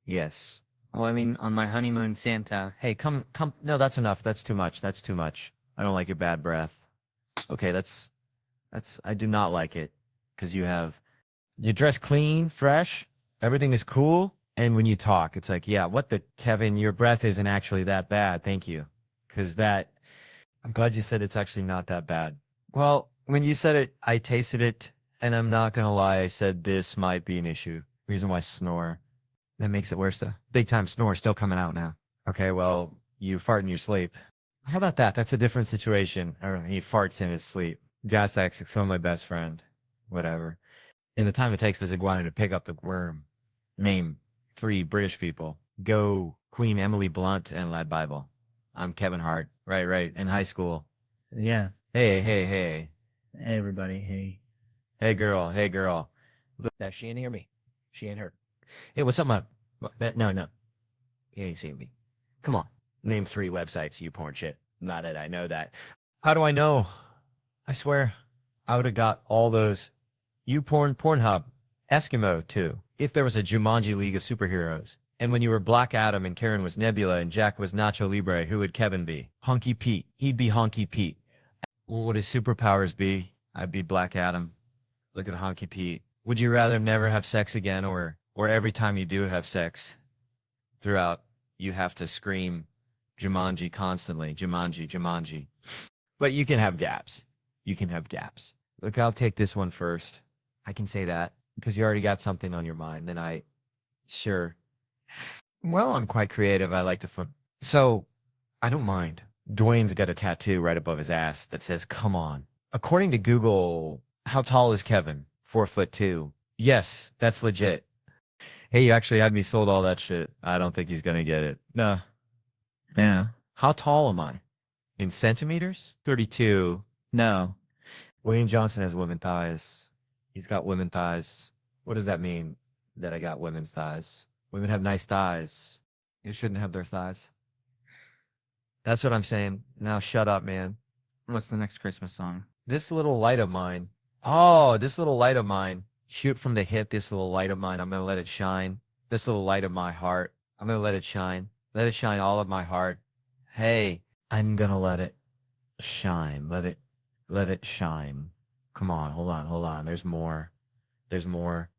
Yes. Well, I mean, on my honeymoon, Santa. Hey, come. No, that's enough. That's too much. That's too much. I don't like your bad breath. Okay, I do not like it. Because you dress clean, fresh, everything is cool. And when you talk, it's like, yeah, Kevin, your breath isn't actually that bad. Thank you. Because I'm glad you said it's actually not that bad. Well, when you said it, I tasted it. And I'm not going to lie, I said this might be an issue. Reason why I snore. That makes it worse. Big time snore still coming out now. Okay, well, you fart in your sleep. How about that? That's a different situation. Or he farts in his sleep. Gas X, some of my best friend. Whatever. In the time it takes this iguana to pick up the worm. Name 3 British people. Go Queen Emily Blunt and Lad Bible. I'm Kevin Hart. Right. In high school. Yeah. Hey. Hey, everybody. Hey. Hey, girl. Now, she ain't hear me. She ain't heard. Hey, what's up, man? No. You ain't seen me. Come on. Name 3 websites, you porn shit. Not that I know that. How do I know? I swear, I would have got all those. You porn, Pornhub, Eskimo, too. If there was a Jumanji League of Superheroes. And when you were Black Adam and Karen was Nebula and Jack was Nacho Libre, who would Kevin be? Honky Pete. He'd be Honky Pete. What would his superpowers be? I'd be Black Adam. Look at Honky Pete. Would you rather never have sex again or every time you do have sex throughout, you have to scream Jumanji constantly? Jumanji, Jumanji. But you can have gaps. You can have gaps. Look, I'll take this one first. I can say that because you already got something on your mind. Then sure. Well, I'm quite creative. I like to so I don't mind. Dwayne's got a tattoo right above his ass that says, come on. According to Google, how tall is Kevin? 4'2". Yes, that's legit. Hey, you actually had me sold all that shit. I don't think he's going to get it. No. Yeah. How tall am I? In centimeters? 32. No. William Johnson has women thighs. He's got women thighs. What does that mean, that I got women's thighs? Women have nice thighs. You shouldn't have their thighs. That's what I'm saying. Now shut up, man. What's the next Christmas song? This little light of mine. Oh, this little light of mine. Shoot from the hip, this little light of mine. I'm going to let it shine. This little light of my heart. I'm going to let it shine. Let it shine all of my heart. Hey, I'm going to let it shine. Let it shine. Come on, hold on. There's more.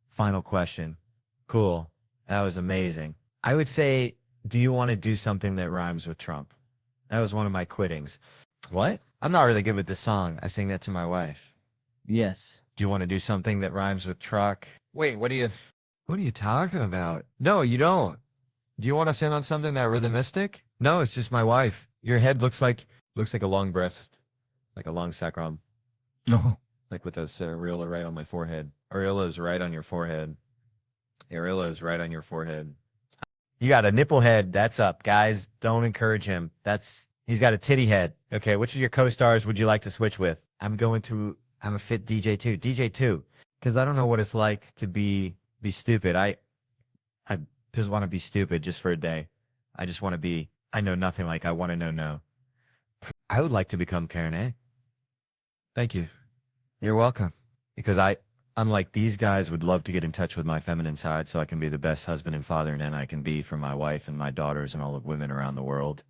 Final question. Cool. That was amazing. I would say, do you want to do something that rhymes with Trump? That was one of my quittings. What? I'm not really good with this song. I sing that to my wife. Yes. Do you want to do something that rhymes with truck? Wait, what are you talking about? No, you don't. Do you want to sing on something that rhythmistic? No, it's just my wife. Your head looks like a long breast, like a long sacrum. No. Like with this areola right on my forehead. Areola is right on your forehead. Areola is right on your forehead. You got a nipple head. That's up, guys. Don't encourage him. He's got a titty head. Okay, which of your co-stars would you like to switch with? I'm a fit DJ too. DJ too. Because I don't know what it's like to be stupid. I just want to be stupid just for a day. I just want to be, I know nothing like I want to know no. I would like to become Karen A. Thank you. You're welcome. Because unlike these guys, would love to get in touch with my feminine side so I can be the best husband and father and I can be for my wife and my daughters and all of women around the world.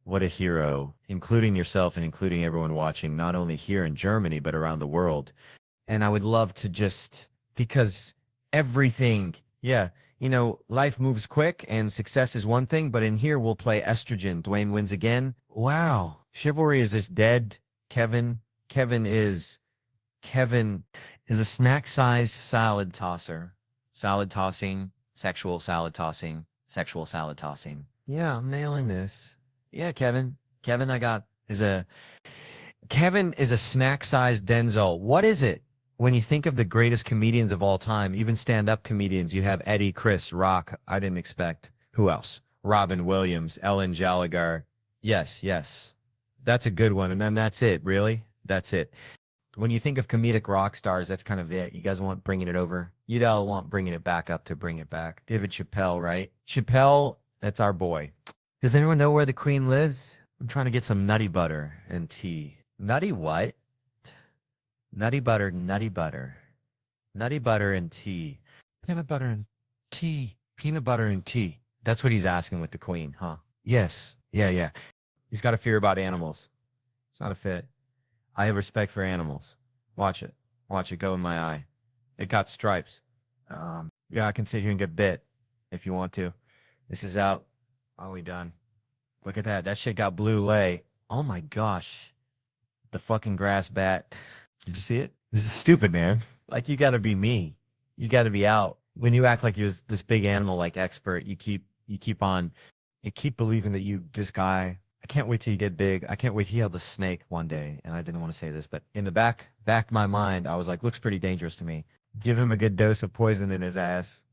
What a hero, including yourself and including everyone watching, not only here in Germany, but around the world. And I would love to because everything, life moves quick and success is one thing, but in here we'll play estrogen. Dwayne wins again. Wow. Chivalry is just dead. Kevin is a snack-sized salad tosser. Salad tossing, sexual salad tossing, sexual salad tossing. Yeah, I'm nailing this. Yeah, Kevin is a snack-sized Denzel. What is it? When you think of the greatest comedians of all time, even stand-up comedians, you have Eddie, Chris, Rock. I didn't expect. Who else? Robin Williams, Ellen Gallagher. Yes. That's a good one. And then that's it, really? That's it. When you think of comedic rock stars, that's kind of it. You guys want bringing it over? You'd all want bringing it back up to bring it back. David Chappelle, right? Chappelle, that's our boy. Does anyone know where the queen lives? I'm trying to get some nutty butter and tea. Nutty what? Nutty butter. Nutty butter and tea. Peanut butter and tea. Peanut butter and tea. That's what he's asking with the queen, huh? Yes. Yeah. He's got a fear about animals. It's not a fit. I have respect for animals. Watch it go in my eye. It got stripes. Yeah, I can sit here and get bit if you want to. This is out. Are we done? Look at that. That shit got blue lay. Oh my gosh. The fucking grass bat. Did you see it? This is stupid, man. Like, you gotta be me. You gotta be out. When you act like you're this big animal, like expert, you keep believing that this guy, I can't wait till you get big. I can't wait till you have a snake one day. And I didn't want to say this, but in the back of my mind, I was like, looks pretty dangerous to me. Give him a good dose of poison in his ass.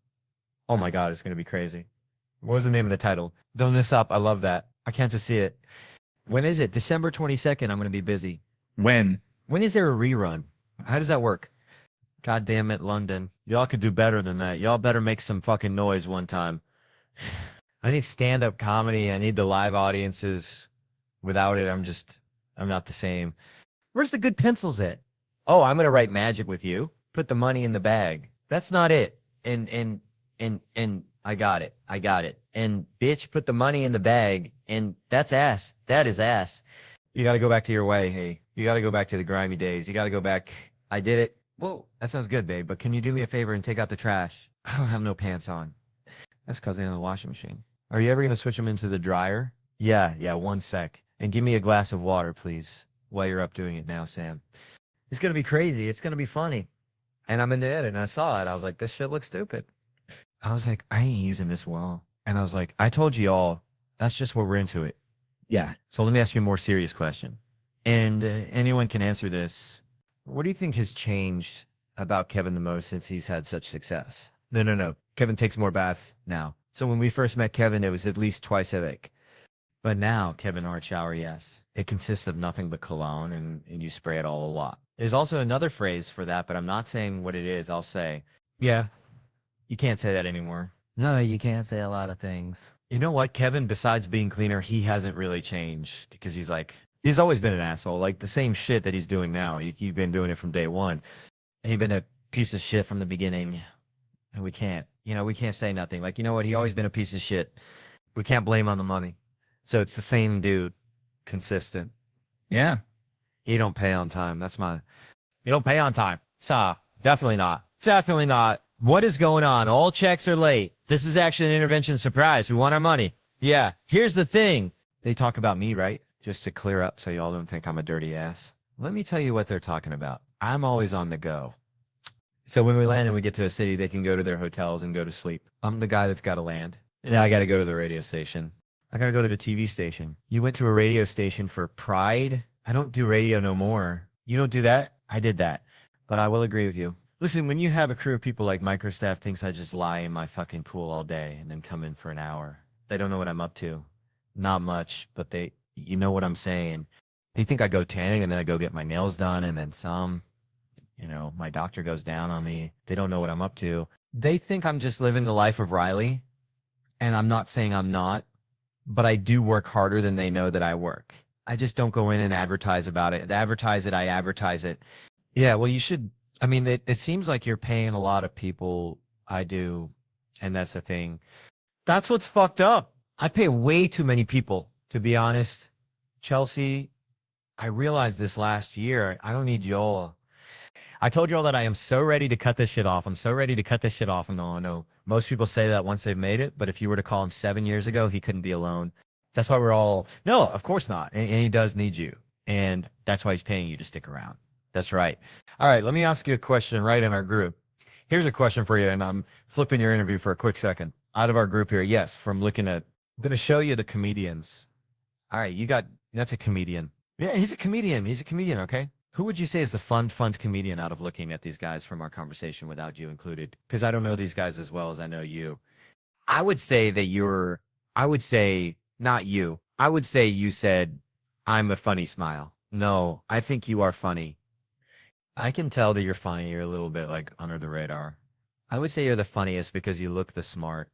Oh my God, it's going to be crazy. What was the name of the title? Don't miss up. I love that. I can't just see it. When is it? December 22nd. I'm going to be busy. When? When is there a rerun? How does that work? God damn it, London. Y'all could do better than that. Y'all better make some fucking noise one time. I need stand-up comedy. I need the live audiences. Without it, I'm not the same. Where's the good pencils at? Oh, I'm going to write magic with you. Put the money in the bag. That's not it. And I got it. I got it. And bitch put the money in the bag, and that's ass. That is ass. You got to go back to your way. Hey, you got to go back to the grimy days. You got to go back. I did it. Well, that sounds good, babe. But can you do me a favor and take out the trash? I don't have no pants on. That's because they're in the washing machine. Are you ever going to switch them into the dryer? Yeah, 1 sec. And give me a glass of water, please, while you're up doing it now, Sam. It's going to be crazy. It's going to be funny. And I'm in the edit, and I saw it. I was like, this shit looks stupid. I was like, I ain't using this well. And I was like, I told you all, that's just what we're into it. Yeah. So let me ask you a more serious question. And anyone can answer this. What do you think has changed about Kevin the most since he's had such success? No. Kevin takes more baths now. So when we first met Kevin, it was at least twice a week. But now, Kevin Hart shower, yes. It consists of nothing but cologne, and you spray it all a lot. There's also another phrase for that, but I'm not saying what it is. I'll say, yeah, you can't say that anymore. No, you can't say a lot of things. You know what, Kevin, besides being cleaner, he hasn't really changed because he's always been an asshole. Like the same shit that he's doing now. He's been doing it from day one. He's been a piece of shit from the beginning. And we can't say nothing. Like, you know what? He always been a piece of shit. We can't blame on the money. So it's the same dude, consistent. Yeah. He don't pay on time. You don't pay on time. Definitely not. Definitely not. What is going on? All checks are late. This is actually an intervention surprise. We want our money. Yeah. Here's the thing. They talk about me, right? Just to clear up so y'all don't think I'm a dirty ass. Let me tell you what they're talking about. I'm always on the go. So when we land and we get to a city, they can go to their hotels and go to sleep. I'm the guy that's got to land. And I got to go to the radio station. I got to go to the TV station. You went to a radio station for pride? I don't do radio no more. You don't do that? I did that. But I will agree with you. Listen, when you have a crew of people like Microstaff thinks I just lie in my fucking pool all day and then come in for an hour. They don't know what I'm up to. Not much, but you know what I'm saying. They think I go tanning and then I go get my nails done and then some. You know, my doctor goes down on me. They don't know what I'm up to. They think I'm just living the life of Riley. And I'm not saying I'm not, but I do work harder than they know that I work. I just don't go in and advertise about it. I advertise it. Yeah, well, you should. I mean, it seems like you're paying a lot of people. I do. And that's the thing. That's what's fucked up. I pay way too many people, to be honest. Chelsea, I realized this last year. I don't need y'all. I told you all that I am so ready to cut this shit off. I'm so ready to cut this shit off. And I know most people say that once they've made it, but if you were to call him 7 years ago, he couldn't be alone. That's why we're all, no, of course not. And he does need you. And that's why he's paying you to stick around. That's right. All right, let me ask you a question right in our group. Here's a question for you, and I'm flipping your interview for a quick second. Out of our group here, yes, I'm going to show you the comedians. All right, that's a comedian. Yeah, he's a comedian. He's a comedian, okay? Who would you say is the fun comedian out of looking at these guys from our conversation without you included? Because I don't know these guys as well as I know you. I would say not you. I would say you said, I'm a funny smile. No, I think you are funny. I can tell that you're funny. You're a little bit like under the radar. I would say you're the funniest because you look the smart.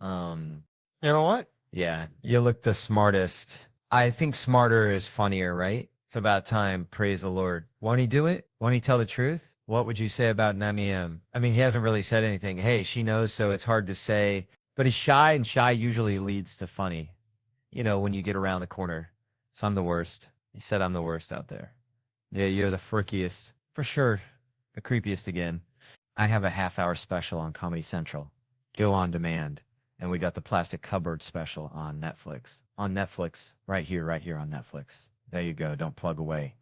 You know what? Yeah, you look the smartest. I think smarter is funnier, right? It's about time. Praise the Lord. Won't he do it? Won't he tell the truth? What would you say about Namiem? I mean, he hasn't really said anything. Hey, she knows, so it's hard to say. But he's shy, and shy usually leads to funny. You know, when you get around the corner. So I'm the worst. He said I'm the worst out there. Yeah, you're the freakiest. For sure. The creepiest again. I have a half-hour special on Comedy Central. Go on demand. And we got the Plastic Cupboard special on Netflix. On Netflix. Right here on Netflix. There you go. Don't plug away.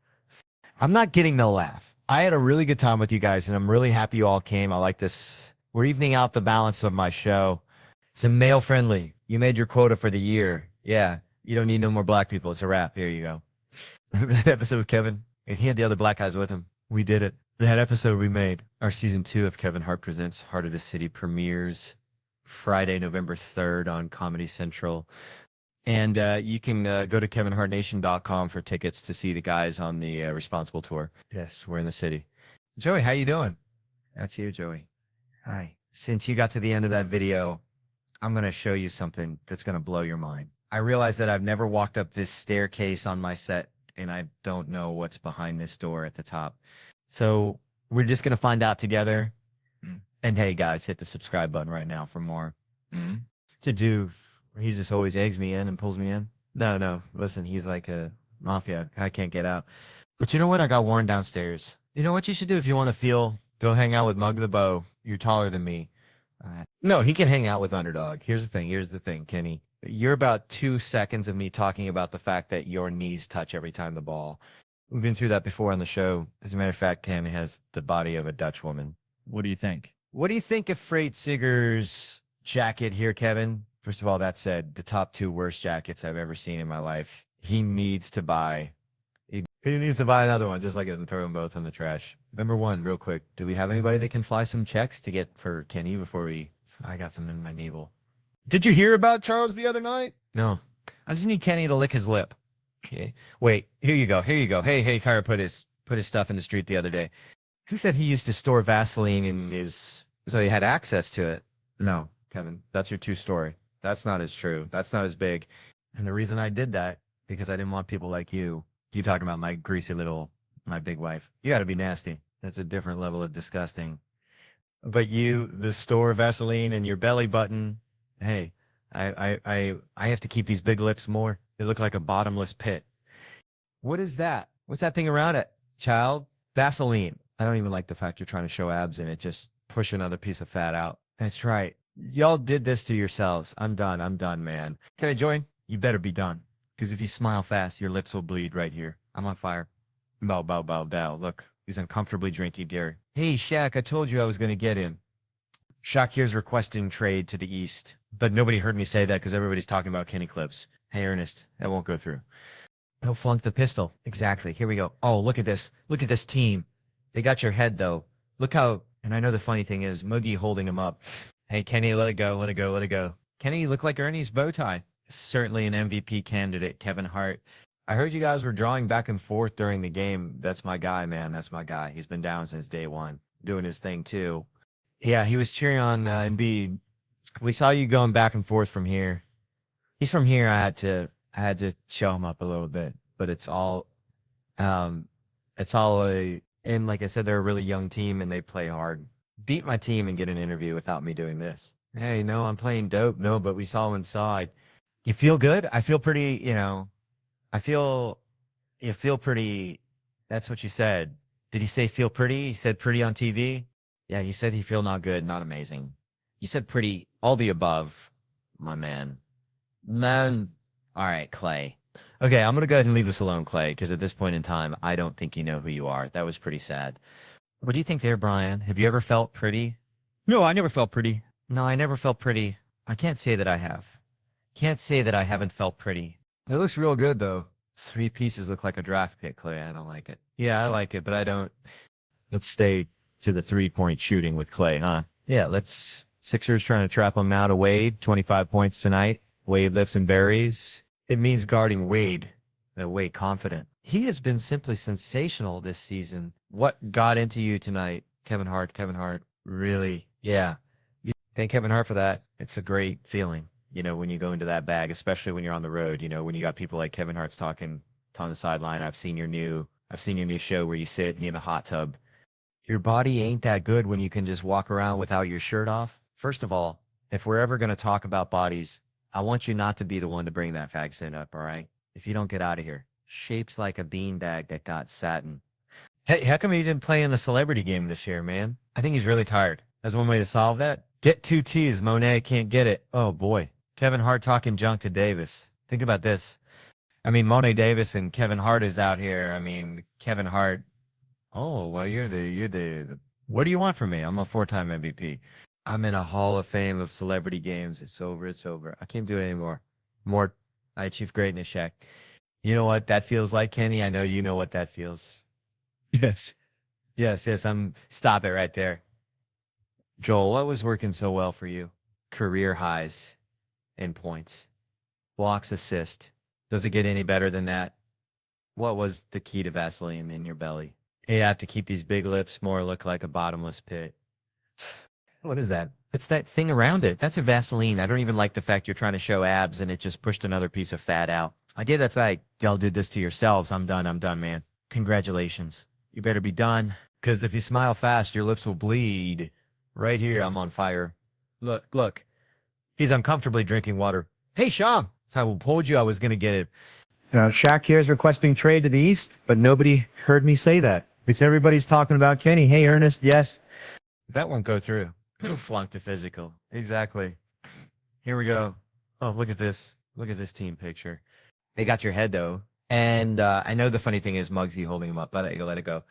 I'm not getting no laugh. I had a really good time with you guys, and I'm really happy you all came. I like this. We're evening out the balance of my show. It's a male friendly. You made your quota for the year. Yeah. You don't need no more black people. It's a wrap. Here you go. Remember that episode with Kevin? And he had the other black guys with him. We did it. That episode we made. Our season 2 of Kevin Hart Presents Heart of the City premieres Friday, November 3rd on Comedy Central. And you can go to kevinhartnation.com for tickets to see the guys on the Responsible Tour. Yes, we're in the city. Joey, how you doing? That's you, Joey. Hi. Since you got to the end of that video, I'm going to show you something that's going to blow your mind. I realize that I've never walked up this staircase on my set, and I don't know what's behind this door at the top. So we're just going to find out together. And hey, guys, hit the subscribe button right now for more. Mm. To do, he just always eggs me in and pulls me in. No. Listen, he's like a mafia. I can't get out. But you know what? I got Warren downstairs. You know what you should do if you want to feel? Go hang out with Mug the Bow. You're taller than me. No, he can hang out with Underdog. Here's the thing, Kenny. You're about 2 seconds of me talking about the fact that your knees touch every time the ball. We've been through that before on the show. As a matter of fact, Kenny has the body of a Dutch woman. What do you think? What do you think of Freight Sigger's jacket here, Kevin? First of all, that said, the top 2 worst jackets I've ever seen in my life. He needs to buy. He needs to buy another one, just like it, and throw them both in the trash. Number 1, real quick. Do we have anybody that can fly some checks to get for Kenny before we... I got some in my navel. Did you hear about Charles the other night? No. I just need Kenny to lick his lip. Okay. Wait, here you go. Hey, Kyra put his stuff in the street the other day. Who said he used to store Vaseline in his... So he had access to it? No, Kevin, that's your 2 story. That's not as true. That's not as big. And the reason I did that, because I didn't want people like you talking about my greasy little, my big wife. You got to be nasty. That's a different level of disgusting. But you, the store Vaseline and your belly button, hey, I have to keep these big lips more. They look like a bottomless pit. What is that? What's that thing around it, child? Vaseline. I don't even like the fact you're trying to show abs in it. Just push another piece of fat out. That's right. Y'all did this to yourselves. I'm done, man. Can I join? You better be done. Because if you smile fast, your lips will bleed right here. I'm on fire. Bow. Look, he's uncomfortably drinking beer. Hey, Shaq, I told you I was going to get him. Shaq here's requesting trade to the East. But nobody heard me say that because everybody's talking about Kenny Clips. Hey, Ernest, that won't go through. He'll flunk the pistol. Exactly. Here we go. Oh, look at this. Look at this team. They got your head, though. Look how... And I know the funny thing is, Moogie holding him up. Hey, Kenny, let it go. Kenny, you look like Ernie's bow tie. Certainly an MVP candidate, Kevin Hart. I heard you guys were drawing back and forth during the game. That's my guy, man. That's my guy. He's been down since day one, doing his thing, too. Yeah, he was cheering on Embiid. We saw you going back and forth from here. He's from here. I had to show him up a little bit, but it's all and like I said, they're a really young team and they play hard. Beat my team and get an interview without me doing this. Hey, no, I'm playing dope. No, but we saw inside. You feel good? I feel pretty, you feel pretty. That's what you said. Did he say feel pretty? He said pretty on TV. Yeah, he said he feel not good, not amazing. You said pretty, all the above, my man. Man, all right, Clay. Okay, I'm going to go ahead and leave this alone, Clay, because at this point in time, I don't think you know who you are. That was pretty sad. What do you think there, Brian? Have you ever felt pretty? No, I never felt pretty. No, I never felt pretty. I can't say that I have. Can't say that I haven't felt pretty. It looks real good, though. 3 pieces look like a draft pick, Clay. I don't like it. Yeah, I like it, but I don't. Let's stay to the 3-point shooting with Clay, huh? Yeah, let's. Sixers trying to trap him out of Wade. 25 points tonight. Wade lifts and buries. It means guarding Wade. Wade confident. He has been simply sensational this season. What got into you tonight, Kevin Hart? Kevin Hart, really? Yeah. Thank Kevin Hart for that. It's a great feeling, when you go into that bag, especially when you're on the road, when you got people like Kevin Hart's talking on the sideline. I've seen your new show where you sit in a hot tub. Your body ain't that good when you can just walk around without your shirt off. First of all, if we're ever going to talk about bodies, I want you not to be the one to bring that vaccine up, all right? If you don't get out of here. Shaped like a beanbag that got satin. Hey, how come he didn't play in a celebrity game this year, man? I think he's really tired. That's one way to solve that. Get 2 T's. Monet can't get it. Oh, boy. Kevin Hart talking junk to Davis. Think about this. Monet Davis and Kevin Hart is out here. Kevin Hart. Oh, well, you're the. What do you want from me? I'm a 4-time MVP. I'm in a Hall of Fame of celebrity games. It's over. I can't do it anymore. I achieve greatness, Shaq. You know what that feels like, Kenny? I know you know what that feels. Yes. Yes. Stop it right there. Joel, what was working so well for you? Career highs in points. Blocks, assist. Does it get any better than that? What was the key to Vaseline in your belly? You have to keep these big lips more look like a bottomless pit. What is that? It's that thing around it. That's a Vaseline. I don't even like the fact you're trying to show abs and it just pushed another piece of fat out. I did. That's right. Y'all did this to yourselves. I'm done, man. Congratulations. You better be done. Because if you smile fast, your lips will bleed. Right here, I'm on fire. Look. He's uncomfortably drinking water. Hey, Sean. I told you I was going to get it. Shaq here is requesting trade to the east, but nobody heard me say that. It's everybody's talking about Kenny. Hey, Ernest, yes. That won't go through. Flunked the physical. Exactly. Here we go. Oh, look at this. Look at this team picture. They got your head, though. And I know the funny thing is Muggsy holding him up, but I let it go.